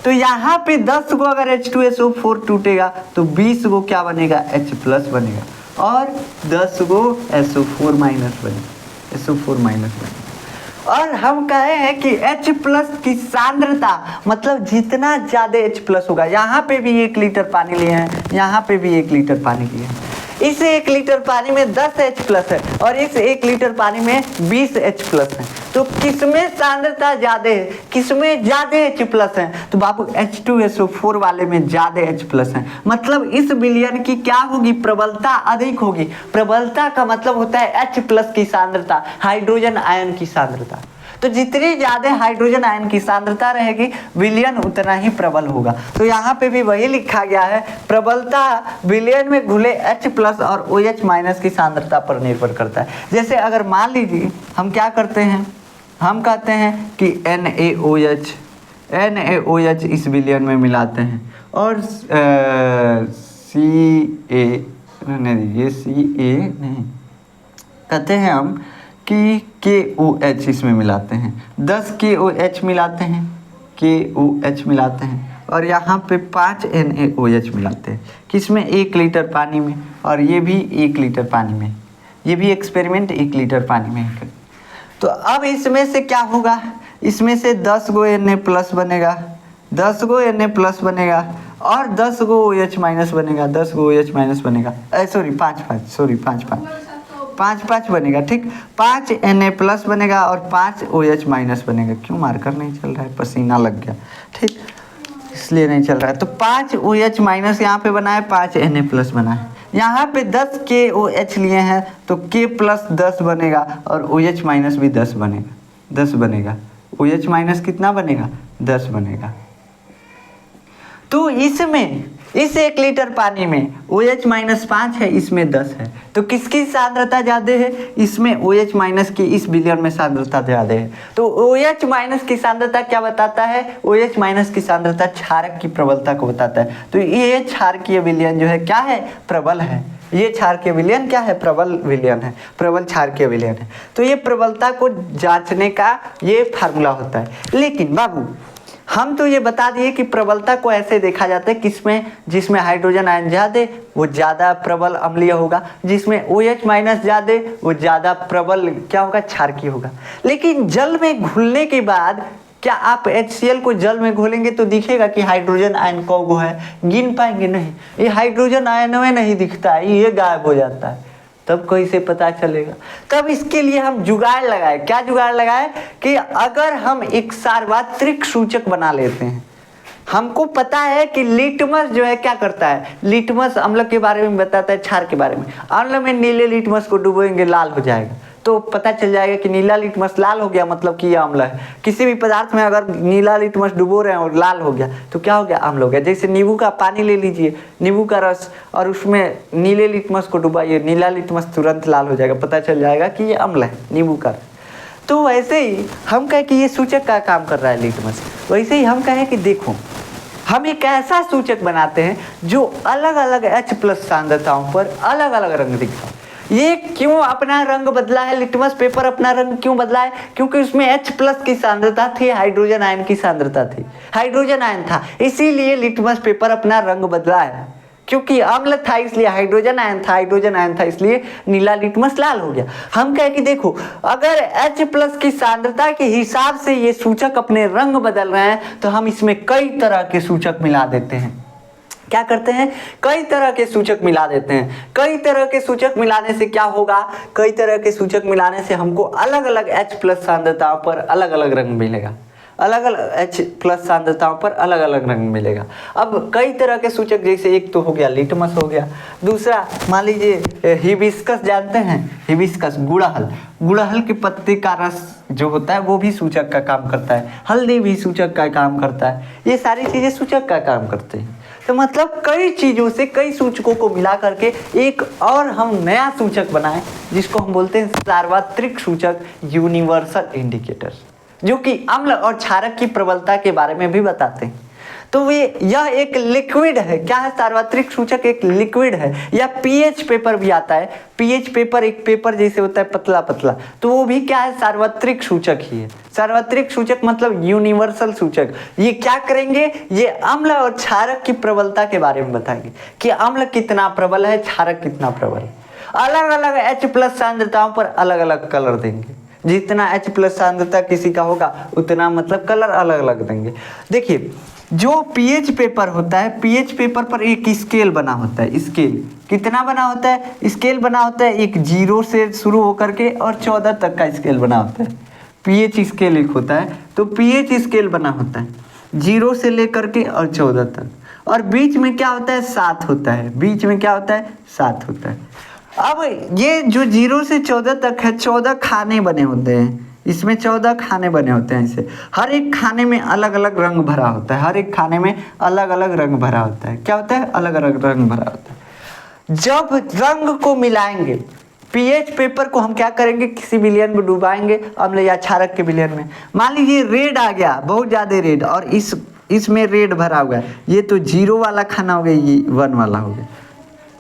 A: तो यहाँ पे 10 को अगर H2SO4 टूटेगा तो 20 को क्या बनेगा, H प्लस बनेगा और 10 को SO4 माइनस बनेगा, SO4 माइनस बनेगा। और हम कहे हैं कि H प्लस की सांद्रता मतलब जितना ज़्यादा H प्लस होगा, यहाँ पे भी 1 लीटर पानी लिए हैं, यहाँ पे भी 1 लीटर पानी लिए हैं। इस 1 लीटर पानी में 10 H प्लस है और इस 1 लीटर पानी में 20 H प्लस है। तो किसमें सांद्रता ज़्यादा है, किसमें ज़्यादा H प्लस है? तो बाबू H2SO4 वाले में ज़्यादा H प्लस है। मतलब इस विलयन की क्या होगी, प्रबलता अधिक होगी। प्रबलता का मतलब होता है H प्लस की सांद्रता, हाइड्रोजन आयन की सांद्रता। तो जितनी ज़्यादा हाइड्रोजन आयन की सांद्रता रहेगी विलयन उतना ही प्रबल होगा। तो यहाँ पे भी वही लिखा गया है, प्रबलता विलयन में घुले H प्लस और OH माइनस की सांद्रता पर निर्भर करता है। जैसे अगर मान लीजिए हम क्या करते हैं, हम कहते हैं कि NaOH इस विलयन में मिलाते हैं और कहते हैं हम कि KOH इसमें मिलाते हैं, 10 KOH मिलाते हैं, KOH मिलाते हैं और यहाँ पे 5 NaOH मिलाते हैं। किसमें, 1 लीटर पानी में, और ये भी 1 लीटर पानी में। ये भी एक्सपेरिमेंट 1 लीटर पानी में है। तो अब इसमें से क्या होगा, इसमें से 10 गो Na प्लस बनेगा, 10 गो Na प्लस बनेगा और 10 गो OH माइनस बनेगा, 10 गो OH माइनस बनेगा, सॉरी 5 बनेगा। ठीक, 5 Na प्लस बनेगा और 5 OH माइनस बनेगा। क्यों मार्कर नहीं चल रहा है, पसीना लग गया, ठीक इसलिए नहीं चल रहा है। तो 5 OH माइनस यहाँ पे बना है, 5 Na प्लस बना है। यहाँ पे 10 KOH लिए हैं तो K प्लस 10 बनेगा और OH माइनस भी 10 बनेगा। OH माइनस कितना बनेगा, 10 बनेगा। तो इसमें इस 1 लीटर पानी में OH माइनस 5 है, इसमें 10 है। तो किसकी सांद्रता ज़्यादा है, इसमें OH माइनस की इस विलयन में सांद्रता ज़्यादा है। तो OH माइनस की सांद्रता क्या बताता है, OH माइनस की सांद्रता क्षारक की प्रबलता को बताता है। तो ये क्षारकीय विलयन जो है क्या है, प्रबल है। ये क्षारकीय विलयन क्या है, प्रबल विलयन है, प्रबल क्षारकीय विलयन है। तो ये प्रबलता को जांचने का ये फार्मूला होता है। लेकिन बाबू हम तो ये बता दिए कि प्रबलता को ऐसे देखा जाता है किसमें, जिसमें हाइड्रोजन आयन ज़्यादा वो ज़्यादा प्रबल अम्लीय होगा, जिसमें OH माइनस ज़्यादा वो ज़्यादा प्रबल क्या होगा, क्षारकीय होगा। लेकिन जल में घुलने के बाद क्या आप HCl को जल में घोलेंगे तो दिखेगा कि हाइड्रोजन आयन कौन है, गिन पाएंगे नहीं। ये हाइड्रोजन आयन में नहीं दिखता है, ये गायब हो जाता है। तब कैसे पता चलेगा? तब इसके लिए हम जुगाड़ लगाए। क्या जुगाड़ लगाए कि अगर हम एक सार्वत्रिक सूचक बना लेते हैं, हमको पता है कि लिटमस जो है क्या करता है, लिटमस अम्ल के बारे में बताता है, क्षार के बारे में। अम्ल में नीले लिटमस को डुबोएंगे लाल हो जाएगा, तो पता चल जाएगा कि नीला लिटमस लाल हो गया, मतलब कि यह अम्ल है। किसी भी पदार्थ में अगर नीला लिटमस डुबो रहे हैं और लाल हो गया तो क्या हो गया, अम्ल हो गया। जैसे नींबू का पानी ले लीजिए, नींबू का रस, और उसमें नीले लिटमस को डुबाइए, नीला लिटमस तुरंत लाल हो जाएगा, पता चल जाएगा कि ये अम्ल है, नींबू का। तो वैसे ही हम कहें कि ये सूचक का काम कर रहा है लिटमस, वैसे ही हम कहें कि देखो हम एक ऐसा सूचक बनाते हैं जो अलग अलग H प्लस सांद्रताओं पर अलग अलग रंग दिखता है। ये क्यों अपना रंग बदला है, लिटमस पेपर अपना रंग क्यों बदला है, क्योंकि उसमें H प्लस की सांद्रता थी, हाइड्रोजन आयन की सांद्रता थी, हाइड्रोजन आयन था, इसीलिए लिटमस पेपर अपना रंग बदला है। क्योंकि अम्ल था इसलिए हाइड्रोजन आयन था, हाइड्रोजन आयन था इसलिए नीला लिटमस लाल हो गया। हम कहे कि देखो अगर H प्लस की सांद्रता के हिसाब से ये सूचक अपने रंग बदल रहे हैं तो हम इसमें कई तरह के सूचक मिला देते हैं। क्या करते हैं, कई तरह के सूचक मिला देते हैं। कई तरह के सूचक मिलाने से क्या होगा, कई तरह के सूचक मिलाने से हमको अलग अलग H प्लस सांद्रताओं पर अलग अलग रंग मिलेगा, अलग अलग H प्लस सांद्रताओं पर अलग अलग रंग मिलेगा। अब कई तरह के सूचक, जैसे एक तो हो गया लिटमस हो गया, दूसरा मान लीजिए हिबिस्कस, जानते हैं हिबिस्कस, गुड़हल, गुड़हल के पत्ते का रस जो होता है वो भी सूचक का काम करता है, हल्दी भी सूचक का काम करता है, ये सारी चीज़ें सूचक का काम करते हैं। तो मतलब कई चीज़ों से, कई सूचकों को मिला करके एक और हम नया सूचक बनाएं जिसको हम बोलते हैं सार्वत्रिक सूचक, यूनिवर्सल इंडिकेटर्स, जो कि अम्ल और क्षारक की प्रबलता के बारे में भी बताते हैं। तो यह एक लिक्विड है। क्या है सार्वत्रिक सूचक? एक लिक्विड है। या पीएच पेपर भी आता है। पीएच पेपर एक पेपर जैसे होता है पतला पतला, तो वो भी क्या है? सार्वत्रिक सूचक ही है। सार्वत्रिक सूचक मतलब यूनिवर्सल सूचक। ये क्या करेंगे? ये अम्ल और क्षारक की प्रबलता के बारे में बताएंगे कि अम्ल कितना प्रबल है, क्षारक कितना प्रबल है। अलग अलग H+ सांद्रताओं पर अलग अलग कलर देंगे। जितना H+ सांद्रता किसी का होगा उतना मतलब कलर अलग अलग देंगे। देखिए, जो पीएच पेपर होता है, पीएच पेपर पर एक स्केल बना होता है। स्केल कितना बना होता है? स्केल बना होता है एक 0 से शुरू होकर के और 14 तक का स्केल बना होता है। पीएच स्केल एक होता है, तो पीएच स्केल बना होता है 0 से लेकर के और 14 तक, और बीच में क्या होता है? 7 होता है। बीच में क्या होता है? 7 होता है। अब ये जो 0 से 14 तक है, 14 खाने बने होते हैं। इसमें 14 खाने बने होते हैं। इसे हर एक खाने में अलग अलग रंग भरा होता है। हर एक खाने में अलग अलग रंग भरा होता है। क्या होता है? अलग अलग रंग भरा होता है। जब रंग को मिलाएंगे, पीएच पेपर को हम क्या करेंगे? किसी विलयन में डुबाएंगे, अम्ल या क्षारक के विलयन में। मान लीजिए रेड आ गया, बहुत ज़्यादा रेड, और इसमें रेड भरा हुआ है। ये तो 0 वाला खाना हो गया, ये 1 वाला हो गया।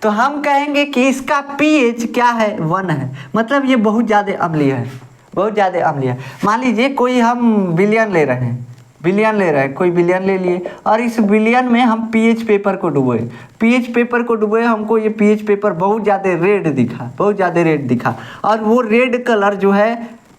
A: तो हम कहेंगे कि इसका पीएच क्या है? 1 है। मतलब ये बहुत ज़्यादा अम्लीय है, बहुत ज़्यादा अम्लीय है। मान लीजिए कोई हम विलयन ले रहे हैं, कोई विलयन ले लिए, और इस विलयन में हम पीएच पेपर को डुबोए। पीएच पेपर को डुबोए, हमको ये पीएच पेपर बहुत ज़्यादा रेड दिखा, बहुत ज़्यादा रेड दिखा, और वो रेड कलर जो है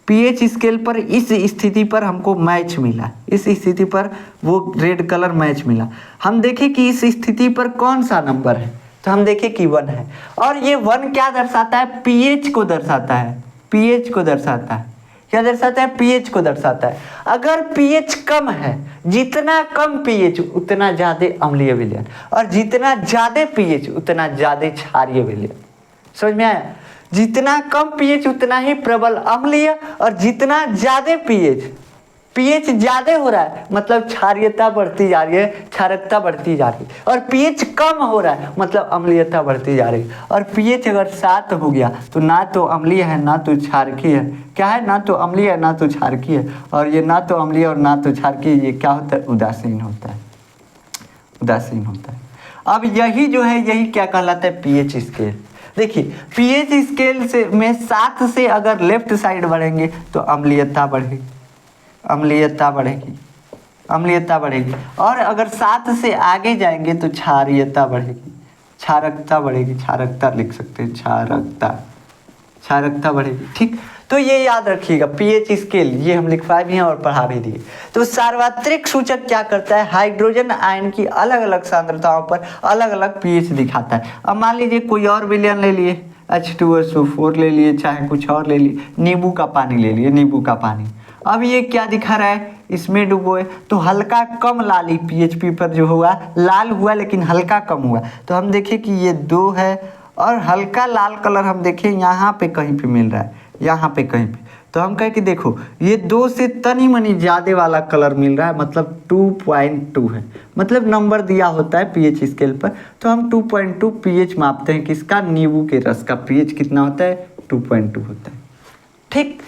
A: पीएच स्केल पर इस स्थिति पर हमको मैच मिला। इस स्थिति पर वो रेड कलर मैच मिला। हम देखें कि इस स्थिति पर कौन सा नंबर है, तो हम देखें कि 1 है। और ये 1 क्या दर्शाता है? पीएच को दर्शाता है। पीएच को दर्शाता है। क्या दर्शाता है? पीएच को दर्शाता है। अगर पीएच कम है, जितना कम पीएच उतना ज़्यादा अम्लीय विलयन, और जितना ज़्यादा पीएच उतना ज़्यादा क्षारीय विलयन। समझ में आया? जितना कम पीएच उतना ही प्रबल अम्लीय, और जितना ज़्यादा पीएच ज़्यादा हो रहा है मतलब क्षारीयता बढ़ती जा रही है, क्षारकता बढ़ती जा रही है। और पीएच कम हो रहा है मतलब अम्लीयता बढ़ती जा रही है। और पीएच अगर 7 हो गया तो ना तो अम्लीय है ना तो क्षारकीय है। क्या है? ना तो अम्लीय है ना तो क्षारकीय है। और ये ना तो अम्लीय और ना तो क्षारकीय, ये क्या होता है? उदासीन होता है। उदासीन होता है। अब यही जो है, यही क्या कहलाता है? PH scale. देखिए, पीएच स्केल से में 7 से अगर लेफ्ट साइड बढ़ेंगे तो अम्लीयता बढ़ेगी, अम्लीयता बढ़ेगी, अम्लीयता बढ़ेगी। और अगर 7 से आगे जाएंगे तो क्षारीयता बढ़ेगी, क्षारकता बढ़ेगी। क्षारकता लिख सकते हैं, क्षारकता, क्षारकता बढ़ेगी। ठीक, तो ये याद रखिएगा पीएच स्केल, ये हम लिखवा भी हैं और पढ़ा भी दिए। तो सार्वत्रिक सूचक क्या करता है? हाइड्रोजन आयन की अलग अलग सांद्रताओं पर अलग अलग पीएच दिखाता है। अब मान लीजिए कोई और विलयन ले लिए, H2SO4 ले लिए, चाहे कुछ और ले लिए, नींबू का पानी ले लिए, नींबू का पानी। अब ये क्या दिखा रहा है? इसमें डुबोए तो हल्का कम लाली पीएच पेपर जो हुआ, लाल हुआ लेकिन हल्का कम हुआ। तो हम देखें कि ये 2 है, और हल्का लाल कलर हम देखें यहाँ पे कहीं पे मिल रहा है, यहाँ पे कहीं पे। तो हम कहें कि देखो ये 2 से तनी मनी ज़्यादा वाला कलर मिल रहा है, मतलब 2.2 है। मतलब नंबर दिया होता है पीएच स्केल पर, तो हम 2.2 पीएच मापते हैं। किसका? नींबू के रस का पीएच कितना होता है? 2.2 होता है। ठीक,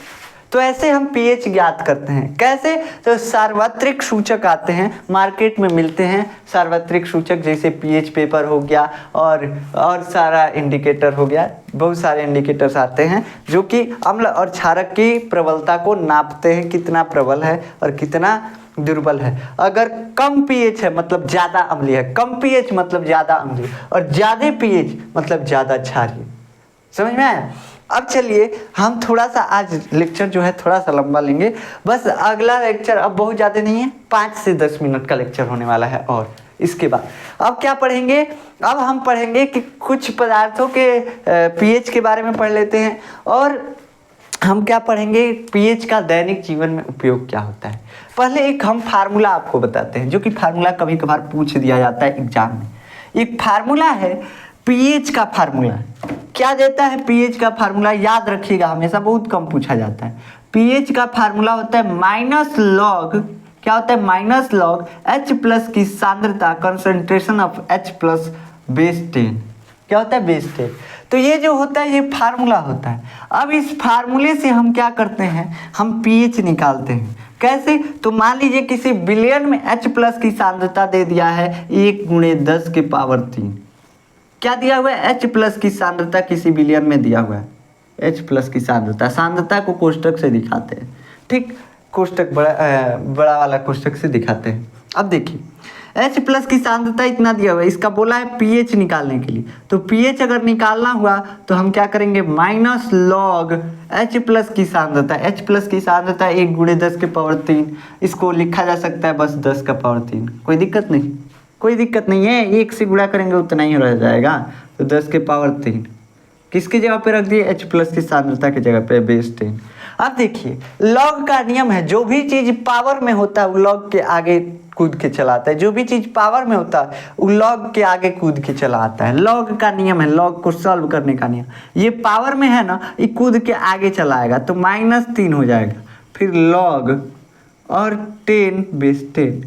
A: तो ऐसे हम पीएच ज्ञात करते हैं। कैसे? तो सार्वत्रिक सूचक आते हैं, मार्केट में मिलते हैं सार्वत्रिक सूचक, जैसे पीएच पेपर हो गया और सारा इंडिकेटर हो गया। बहुत सारे इंडिकेटर्स आते हैं जो कि अम्ल और क्षारक की प्रबलता को नापते हैं, कितना प्रबल है और कितना दुर्बल है। अगर कम पीएच है मतलब ज़्यादा अम्लीय है, कम पीएच मतलब ज़्यादा अम्लीय, और ज़्यादा पीएच मतलब ज़्यादा क्षारीय। समझ में आया? अब चलिए हम थोड़ा सा आज लेक्चर जो है थोड़ा सा लंबा लेंगे। बस अगला लेक्चर अब बहुत ज़्यादा नहीं है, 5 से 10 मिनट का लेक्चर होने वाला है। और इसके बाद अब क्या पढ़ेंगे? अब हम पढ़ेंगे कि कुछ पदार्थों के पीएच के बारे में पढ़ लेते हैं, और हम क्या पढ़ेंगे? पीएच का दैनिक जीवन में उपयोग क्या होता है। पहले एक हम फार्मूला आपको बताते हैं, जो कि फार्मूला कभी कभार पूछ दिया जाता है एग्जाम में। एक फार्मूला है पीएच का फार्मूला। क्या देता है पीएच का फार्मूला? याद रखिएगा, हमेशा बहुत कम पूछा जाता है। पीएच का फार्मूला होता है -log क्या होता है, माइनस लॉग H प्लस की सांद्रता concentration of H plus base 10। क्या होता है, बेस 10। तो ये जो होता है ये फार्मूला होता है। अब इस फार्मूले से हम क्या करते हैं, हम pH निकालते हैं। कैसे, तो मान लीजिए किसी बिलियन में H प्लस की सांद्रता दे दिया है 1 × 10⁻3। क्या दिया हुआ है, H प्लस की सांद्रता किसी बिलियन में दिया हुआ है। H प्लस की सांद्रता, सांद्रता को कोष्टक से दिखाते हैं, ठीक, कोष्टक बड़ा वाला कोष्टक से दिखाते हैं। अब देखिए H प्लस की सांद्रता इतना दिया हुआ है, इसका बोला है pH निकालने के लिए। तो pH अगर निकालना हुआ तो हम क्या करेंगे, माइनस लॉग H प्लस की सांद्रता, H प्लस की सांद्रता 1 × 10⁻3, इसको लिखा जा सकता है बस 10⁻3। कोई दिक्कत नहीं, कोई दिक्कत नहीं है, 1 से गुणा करेंगे उतना ही रह जाएगा। तो 10⁻3 किसकी जगह पे रख दिए, H प्लस की सांद्रता की जगह पे बेस 10। अब देखिए लॉग का नियम है, जो भी चीज़ पावर में होता है वो लॉग के आगे कूद के चलाता है, जो भी चीज़ पावर में होता है वो लॉग के आगे कूद के चला आता है। लॉग का नियम है, लॉग को सॉल्व करने का नियम। ये पावर में है ना, ये कूद के आगे चलाएगा तो -3 हो जाएगा, फिर लॉग और 10 बेस 10।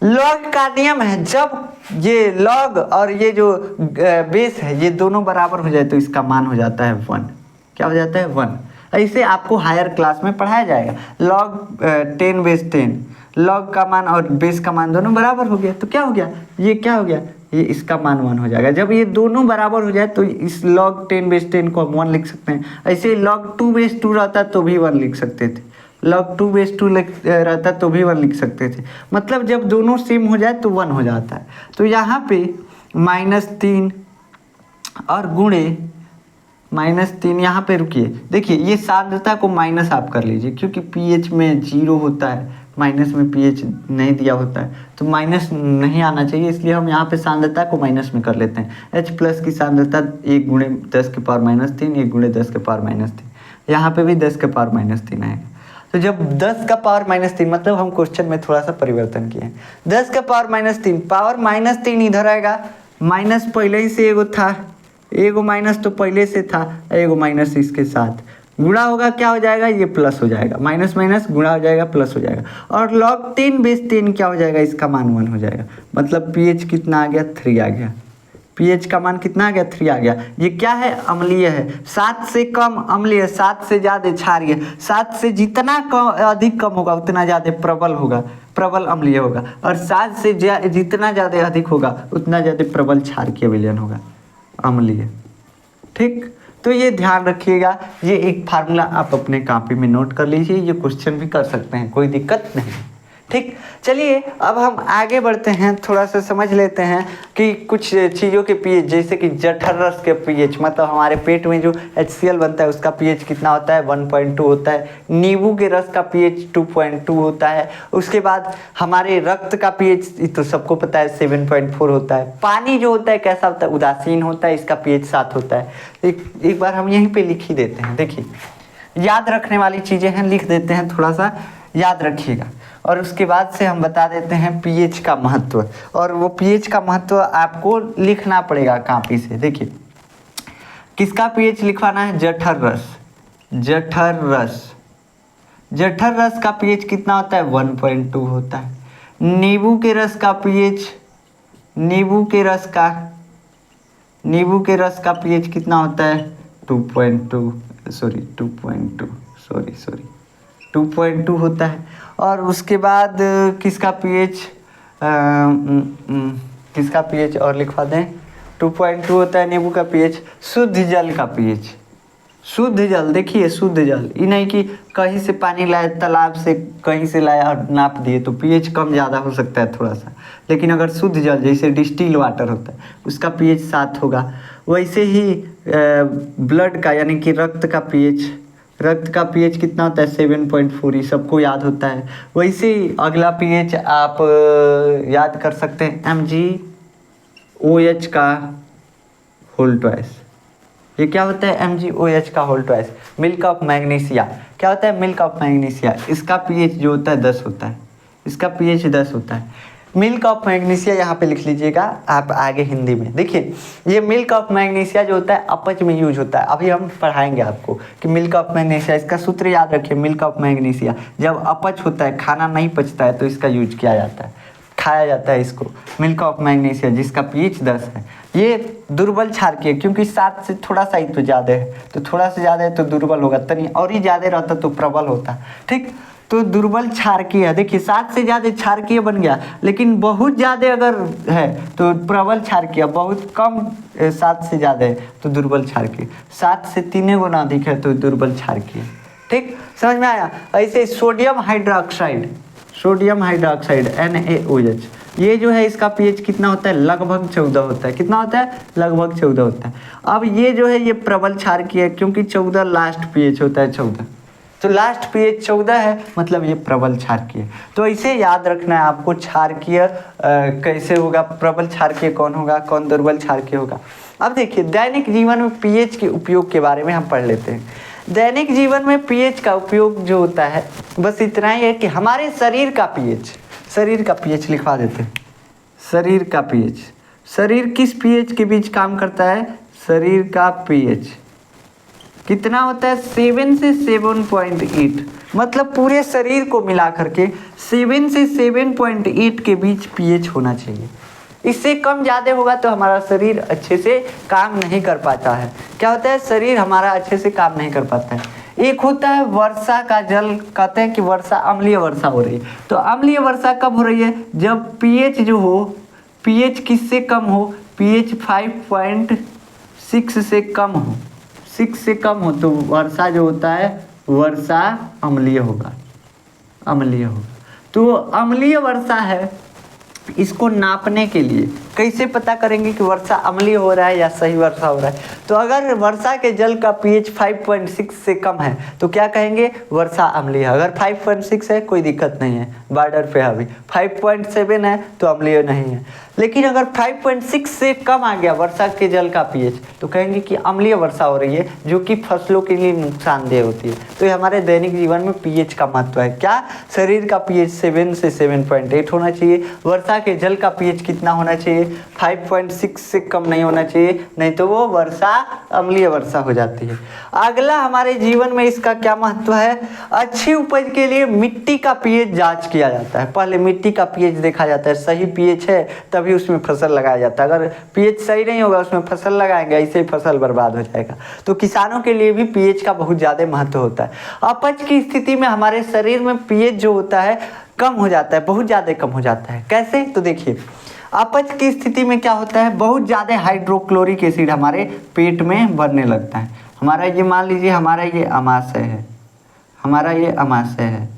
A: लॉग का नियम है, जब ये लॉग और ये जो बेस है ये दोनों बराबर हो जाए तो इसका मान हो जाता है 1। क्या हो जाता है, 1। ऐसे आपको हायर क्लास में पढ़ाया जाएगा। लॉग 10 बेस 10, लॉग का मान और बेस का मान दोनों बराबर हो गया तो क्या हो गया, ये क्या हो गया, ये इसका मान 1 हो जाएगा। जब ये दोनों बराबर हो जाए तो इस लॉग 10 बेस 10 को हम 1 लिख सकते हैं। ऐसे लॉग 2 बेस 2 रहता तो भी 1 लिख सकते थे, लॉग 2 बेस 2 रहता तो भी 1 लिख सकते थे। मतलब जब दोनों सेम हो जाए तो 1 हो जाता है। तो यहाँ पे -3 और गुणे -3, यहाँ पे रुकिए, देखिए ये सांद्रता को माइनस आप कर लीजिए क्योंकि pH में 0 होता है, माइनस में pH नहीं दिया होता है तो माइनस नहीं आना चाहिए, इसलिए हम यहाँ पे सांद्रता को माइनस में कर लेते हैं। H प्लस की सांद्रता 1 × 10⁻3, 1 × 10⁻3, यहाँ पे भी 10⁻3 आएगा। तो जब 10⁻3 मतलब हम क्वेश्चन में थोड़ा सा परिवर्तन किए हैं, 10⁻3 पावर -3 इधर आएगा, माइनस पहले ही से एगो था, एगो माइनस तो पहले से था, एगो माइनस इसके साथ गुणा होगा, क्या हो जाएगा, ये प्लस हो जाएगा, माइनस माइनस गुणा हो जाएगा प्लस हो जाएगा। और लॉग 10 बेस 10 क्या हो जाएगा, इसका मान 1 हो जाएगा। मतलब pH कितना आ गया, 3 आ गया। pH का मान कितना आ गया, 3 आ गया। ये क्या है, अम्लीय है। 7 से कम अम्लीय, 7 से ज़्यादा क्षारीय। 7 से जितना कम अधिक कम होगा उतना ज़्यादा प्रबल होगा, प्रबल अम्लीय होगा। और 7 से जितना ज़्यादा अधिक होगा उतना ज़्यादा प्रबल क्षारकीय विलयन होगा, अम्लीय। ठीक, तो ये ध्यान रखिएगा, ये एक फार्मूला आप अपने कॉपी में नोट कर लीजिए, ये क्वेश्चन भी कर सकते हैं, कोई दिक्कत नहीं। ठीक, चलिए अब हम आगे बढ़ते हैं, थोड़ा सा समझ लेते हैं कि कुछ चीज़ों के pH, जैसे कि जठर रस के pH, मतलब हमारे पेट में जो HCl बनता है उसका pH कितना होता है, 1.2 होता है। नींबू के रस का pH 2.2 होता है। उसके बाद हमारे रक्त का pH तो सबको पता है 7.4 होता है। पानी जो होता है कैसा होता है, उदासीन होता है, इसका pH 7 होता है। एक बार हम यहीं पर लिख ही देते हैं, देखिए याद रखने वाली चीज़ें हैं, लिख देते हैं, थोड़ा सा याद रखिएगा। और उसके बाद से हम बता देते हैं pH का महत्व, और वो pH का महत्व आपको लिखना पड़ेगा कॉपी से। देखिए किसका pH लिखवाना है, जठर रस। जठर रस, जठर रस का pH कितना होता है, 1.2 होता है। नींबू के रस का pH, नींबू के रस का pH कितना होता है, 2.2 होता है। और उसके बाद किसका pH और लिखवा दें, 2.2 होता है नींबू का pH। शुद्ध जल का pH, शुद्ध जल, देखिए शुद्ध जल, ये नहीं कि कहीं से पानी लाए, तालाब से कहीं से लाया और नाप दिए तो pH कम ज़्यादा हो सकता है थोड़ा सा, लेकिन अगर शुद्ध जल जैसे डिस्टिल वाटर होता है उसका pH 7 होगा। वैसे ही ब्लड का यानी कि रक्त का pH कितना होता है, 7.4, ये सबको याद होता है। वैसे ही अगला pH आप याद कर सकते हैं, MgOH का होल ट्वाइस। ये क्या होता है, MgOH का whole twice, milk of magnesia. क्या होता है, मिल्क ऑफ मैग्नीशिया, इसका pH जो होता है 10 होता है, इसका pH 10 होता है। मिल्क ऑफ मैग्नीशिया यहाँ पे लिख लीजिएगा आप आगे हिंदी में। देखिए ये मिल्क ऑफ मैग्नीशिया जो होता है अपच में यूज होता है। अभी हम पढ़ाएंगे आपको कि मिल्क ऑफ मैग्नीशिया, इसका सूत्र याद रखिए। मिल्क ऑफ मैग्नीशिया जब अपच होता है, खाना नहीं पचता है, तो इसका यूज किया जाता है, खाया जाता है इसको। मिल्क ऑफ मैग्नीशिया जिसका pH 10 है, ये दुर्बल क्षारकीय, क्योंकि 7 से थोड़ा सा ही तो ज़्यादा है, तो थोड़ा सा ज़्यादा है तो दुर्बल होगा, तनी और ही ज़्यादा रहता तो प्रबल होता। ठीक, तो दुर्बल क्षारकीय है। देखिए 7 से ज़्यादा क्षारकीय बन गया, लेकिन बहुत ज़्यादा अगर है तो प्रबल क्षारकीय, बहुत कम 7 से ज़्यादा है तो दुर्बल क्षारकीय, 7 से 3 गुना अधिक है तो दुर्बल क्षारकीय। ठीक, समझ में आया। ऐसे sodium hydroxide, sodium hydroxide NaOH, ये जो है इसका pH कितना होता है? लगभग 14 होता है। कितना होता है? लगभग 14 होता है। अब ये जो है ये प्रबल क्षारकीय है, क्योंकि 14 लास्ट pH होता है 14, तो लास्ट pH 14 है, मतलब ये प्रबल क्षारकीय। तो इसे याद रखना है आपको, क्षारकीय कैसे होगा, प्रबल क्षारकीय कौन होगा, कौन दुर्बल क्षारकीय होगा। अब देखिए दैनिक जीवन में pH के उपयोग के बारे में हम पढ़ लेते हैं। दैनिक जीवन में pH का उपयोग जो होता है बस इतना ही है कि हमारे शरीर का pH, शरीर का pH लिखवा देते हैं। शरीर का pH, शरीर किस pH के बीच काम करता है? शरीर का pH कितना होता है? 7 से 7.8, मतलब पूरे शरीर को मिला करके 7 से 7.8 के बीच pH होना चाहिए। इससे कम ज़्यादा होगा तो हमारा शरीर अच्छे से काम नहीं कर पाता है। क्या होता है? शरीर हमारा अच्छे से काम नहीं कर पाता है। एक होता है वर्षा का जल, कहते हैं कि वर्षा, अम्लीय वर्षा हो रही है, तो अम्लीय वर्षा कब हो रही है? जब pH जो हो, pH किससे कम हो? pH 5.6 से कम हो, 6 से कम हो तो वर्षा जो होता है वर्षा अम्लीय होगा, अम्लीय होगा। तो अम्लीय वर्षा है, इसको नापने के लिए कैसे पता करेंगे कि वर्षा अम्लीय हो रहा है या सही वर्षा हो रहा है? तो अगर वर्षा के जल का pH 5.6 से कम है तो क्या कहेंगे? वर्षा अम्लीय है। अगर 5.6 है कोई दिक्कत नहीं है, बॉर्डर पे है। अभी 5.7 है तो अम्लीय नहीं है। लेकिन अगर 5.6 से कम आ गया वर्षा के जल का pH तो कहेंगे कि अम्लीय वर्षा हो रही है, जो कि फसलों के लिए नुकसानदेह होती है। तो ये हमारे दैनिक जीवन में pH का महत्व है। क्या? शरीर का pH 7 से 7.8 होना चाहिए। वर्षा के जल का pH कितना होना चाहिए? 5.6 से कम नहीं होना चाहिए, नहीं तो वो वर्षा अम्लीय वर्षा हो जाती है। अगला हमारे जीवन में इसका क्या महत्व है? अच्छी उपज के लिए मिट्टी का pH जांच किया जाता है। पहले मिट्टी का pH देखा जाता है, सही pH है तभी उसमें फसल लगाया जाता है। अगर pH सही नहीं होगा उसमें फसल लगाएंगे, ऐसे ही फसल बर्बाद हो जाएगा। तो किसानों के लिए भी pH का बहुत ज़्यादा महत्व होता है। अपच की स्थिति में हमारे शरीर में pH जो होता है कम हो जाता है, बहुत ज़्यादा कम हो जाता है। कैसे? तो देखिए अपच की स्थिति में क्या होता है? बहुत ज़्यादा हाइड्रोक्लोरिक एसिड हमारे पेट में बनने लगता है। हमारा ये मान लीजिए हमारा ये अमाशय है, हमारा ये अमाशय है,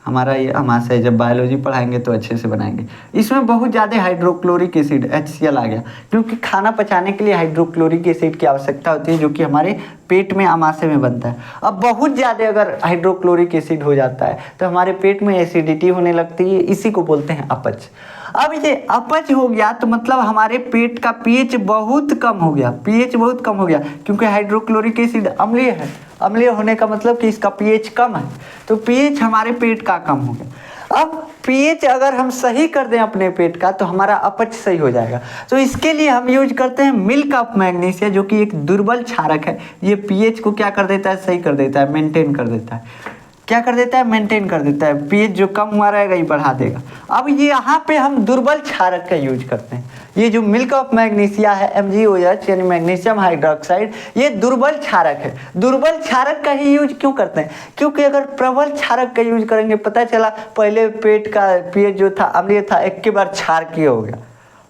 A: हमारा ये अमाशय, जब बायोलॉजी पढ़ाएंगे तो अच्छे से बनाएंगे। इसमें बहुत ज़्यादा हाइड्रोक्लोरिक एसिड HCl आ गया, क्योंकि खाना पचाने के लिए हाइड्रोक्लोरिक एसिड की आवश्यकता होती है, जो कि हमारे पेट में अमाशय में बनता है। अब बहुत ज़्यादा अगर हाइड्रोक्लोरिक एसिड हो जाता है तो हमारे पेट में एसिडिटी होने लगती है, इसी को बोलते हैं अपच। अब ये अपच हो गया तो मतलब हमारे पेट का pH बहुत कम हो गया, pH बहुत कम हो गया, क्योंकि हाइड्रोक्लोरिक एसिड अम्लीय है। अम्लीय होने का मतलब कि इसका pH कम है, तो pH हमारे पेट का कम हो गया। अब pH अगर हम सही कर दें अपने पेट का तो हमारा अपच सही हो जाएगा। तो इसके लिए हम यूज करते हैं मिल्क ऑफ मैग्नीशिया, जो कि एक दुर्बल क्षारक है। ये pH को क्या कर देता है? सही कर देता है, मेंटेन कर देता है। क्या कर देता है? मेंटेन कर देता है। pH जो कम हुआ रहेगा ये बढ़ा देगा। अब ये यहाँ पे हम दुर्बल क्षारक का यूज करते हैं। ये जो मिल्क ऑफ मैग्नीशिया है MgOH यानी मैग्नीशियम हाइड्रोक्साइड, ये दुर्बल क्षारक है। दुर्बल क्षारक का ही यूज क्यों करते हैं? क्योंकि अगर प्रबल क्षारक का यूज करेंगे, पता चला पहले पेट का pH जो था अम्लीय था, एक के बार क्षारकीय हो गया,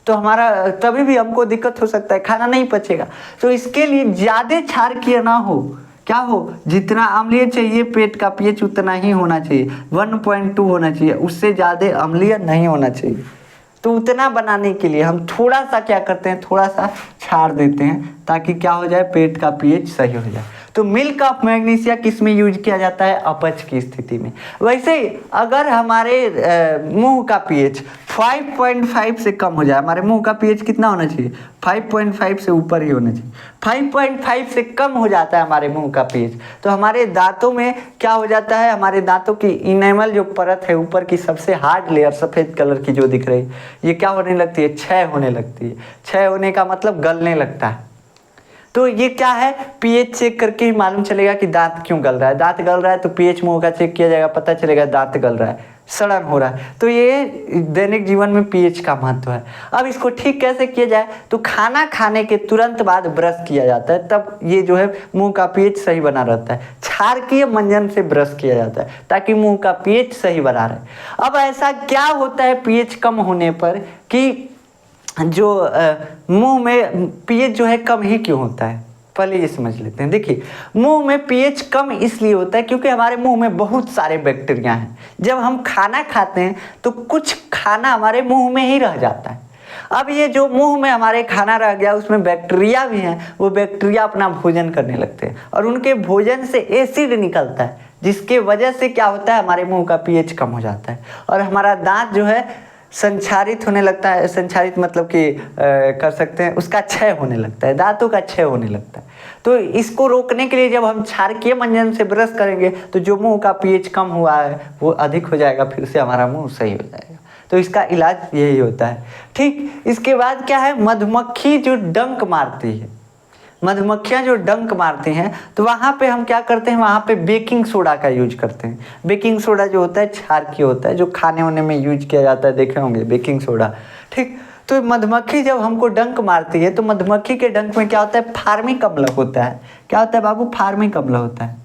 A: तो हमारा तभी भी हमको दिक्कत हो सकता है, खाना नहीं पचेगा। तो इसके लिए ज़्यादा क्षारकीय ना हो, क्या हो? जितना अम्लीय चाहिए पेट का pH उतना ही होना चाहिए, 1.2 होना चाहिए, उससे ज़्यादा अम्लीय नहीं होना चाहिए। तो उतना बनाने के लिए हम थोड़ा सा क्या करते हैं? थोड़ा सा छाड़ देते हैं, ताकि क्या हो जाए? पेट का pH सही हो जाए। तो मिल्क ऑफ मैग्नीशिया किस में यूज किया जाता है? अपच की स्थिति में। वैसे ही अगर हमारे मुंह का पीएच 5.5 से कम हो जाए, हमारे मुंह का पीएच कितना होना चाहिए? 5.5 से ऊपर ही होना चाहिए। 5.5 से कम हो जाता है हमारे मुंह का पीएच, तो हमारे दांतों में क्या हो जाता है? हमारे दांतों की इनेमल जो परत है, ऊपर की सबसे हार्ड लेयर सफ़ेद कलर की जो दिख रही है, ये क्या होने लगती है? क्षय होने लगती है। क्षय होने का मतलब गलने लगता है। तो ये क्या है? पीएच चेक करके ही मालूम चलेगा कि दांत क्यों गल रहा है। दांत गल रहा है तो पीएच मुंह का चेक किया जाएगा, पता चलेगा दांत गल रहा है, सड़न हो रहा है। तो ये दैनिक जीवन में पीएच का महत्व है। अब इसको ठीक कैसे किया जाए? तो खाना खाने के तुरंत बाद ब्रश किया जाता है, तब ये जो है मुंह का पीएच सही बना रहता है। क्षारकीय मंजन से ब्रश किया जाता है ताकि मुंह का पीएच सही बना रहे। अब ऐसा क्या होता है पीएच कम होने पर कि जो मुंह में पीएच जो है कम ही क्यों होता है? पहले ये समझ लेते हैं। देखिए, मुंह में पीएच कम इसलिए होता है क्योंकि हमारे मुंह में बहुत सारे बैक्टीरिया हैं। जब हम खाना खाते हैं तो कुछ खाना हमारे मुंह में ही रह जाता है। अब ये जो मुंह में हमारे खाना रह गया, उसमें बैक्टीरिया भी हैं, वो बैक्टीरिया अपना भोजन करने लगते हैं और उनके भोजन से एसिड निकलता है, जिसके वजह से क्या होता है? हमारे मुंह का पीएच कम हो जाता है और हमारा दांत जो है संचारित होने लगता है। संचारित मतलब कि कर सकते हैं, उसका क्षय होने लगता है, दांतों का क्षय होने लगता है। तो इसको रोकने के लिए जब हम क्षारकीय मंजन से ब्रश करेंगे तो जो मुंह का पीएच कम हुआ है वो अधिक हो जाएगा, फिर से हमारा मुंह सही हो जाएगा। तो इसका इलाज यही होता है। ठीक, इसके बाद क्या है? मधुमक्खी जो डंक मारती है, मधुमक्खियाँ जो डंक मारती हैं, तो वहाँ पे हम क्या करते हैं? वहाँ पे बेकिंग सोडा का यूज करते हैं। बेकिंग सोडा जो होता है क्षारकीय होता है, जो खाने वाने में यूज किया जाता है, देखे होंगे बेकिंग सोडा। ठीक, तो मधुमक्खी जब हमको डंक मारती है तो मधुमक्खी के डंक में क्या होता है? फार्मिक अम्ल होता है। क्या होता है बाबू? फार्मिक अम्ल होता है।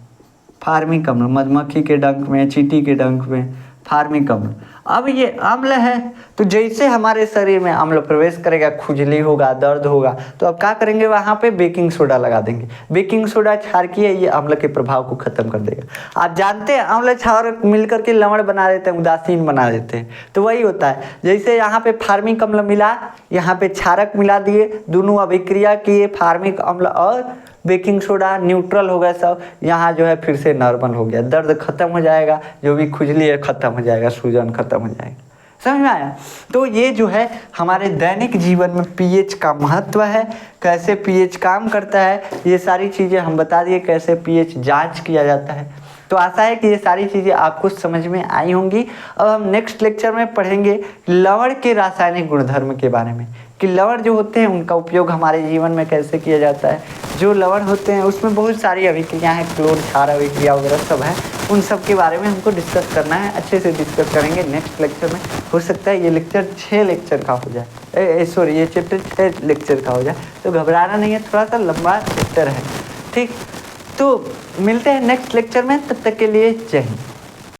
A: फार्मिक अम्ल मधुमक्खी के डंक में, चींटी के डंक में फार्मिक अम्ल। अब ये अम्ल है, तो जैसे हमारे शरीर में अम्ल प्रवेश करेगा, खुजली होगा, दर्द होगा, तो अब क्या करेंगे? वहाँ पे बेकिंग सोडा लगा देंगे। बेकिंग सोडा क्षारकीय, ये अम्ल के प्रभाव को खत्म कर देगा। आप जानते हैं अम्ल क्षार मिलकर के लवण बना देते हैं, उदासीन बना देते हैं। तो वही होता है, जैसे यहाँ पे फार्मिक अम्ल मिला, यहाँ पे क्षारक मिला दिए, दोनों अभिक्रिया किए, फार्मिक अम्ल और बेकिंग सोडा न्यूट्रल हो गया सब, यहाँ जो है फिर से नॉर्मल हो गया, दर्द खत्म हो जाएगा, जो भी खुजली है खत्म हो जाएगा, सूजन खत्म हो जाएगा। समझ में आया? तो ये जो है हमारे दैनिक जीवन में पीएच का महत्व है, कैसे पीएच काम करता है, ये सारी चीज़ें हम बता दिए, कैसे पीएच जांच किया जाता है। तो आशा है कि ये सारी चीज़ें आपको समझ में आई होंगी। अब हम नेक्स्ट लेक्चर में पढ़ेंगे लवण के रासायनिक गुणधर्म के बारे में, कि लवण जो होते हैं उनका उपयोग हमारे जीवन में कैसे किया जाता है। जो लवण होते हैं उसमें बहुत सारी अभिक्रिया हैं, क्लोर क्षार अभिक्रिया वगैरह सब है, उन सब के बारे में हमको डिस्कस करना है। अच्छे से डिस्कस करेंगे नेक्स्ट लेक्चर में। हो सकता है ये लेक्चर 6 लेक्चर का हो जाए, सॉरी ये चैप्टर 6 लेक्चर का हो जाए, तो घबराना नहीं है, थोड़ा सा लंबा चैप्टर है। ठीक, तो मिलते हैं नेक्स्ट लेक्चर में, तब तक के लिए जय हिंद।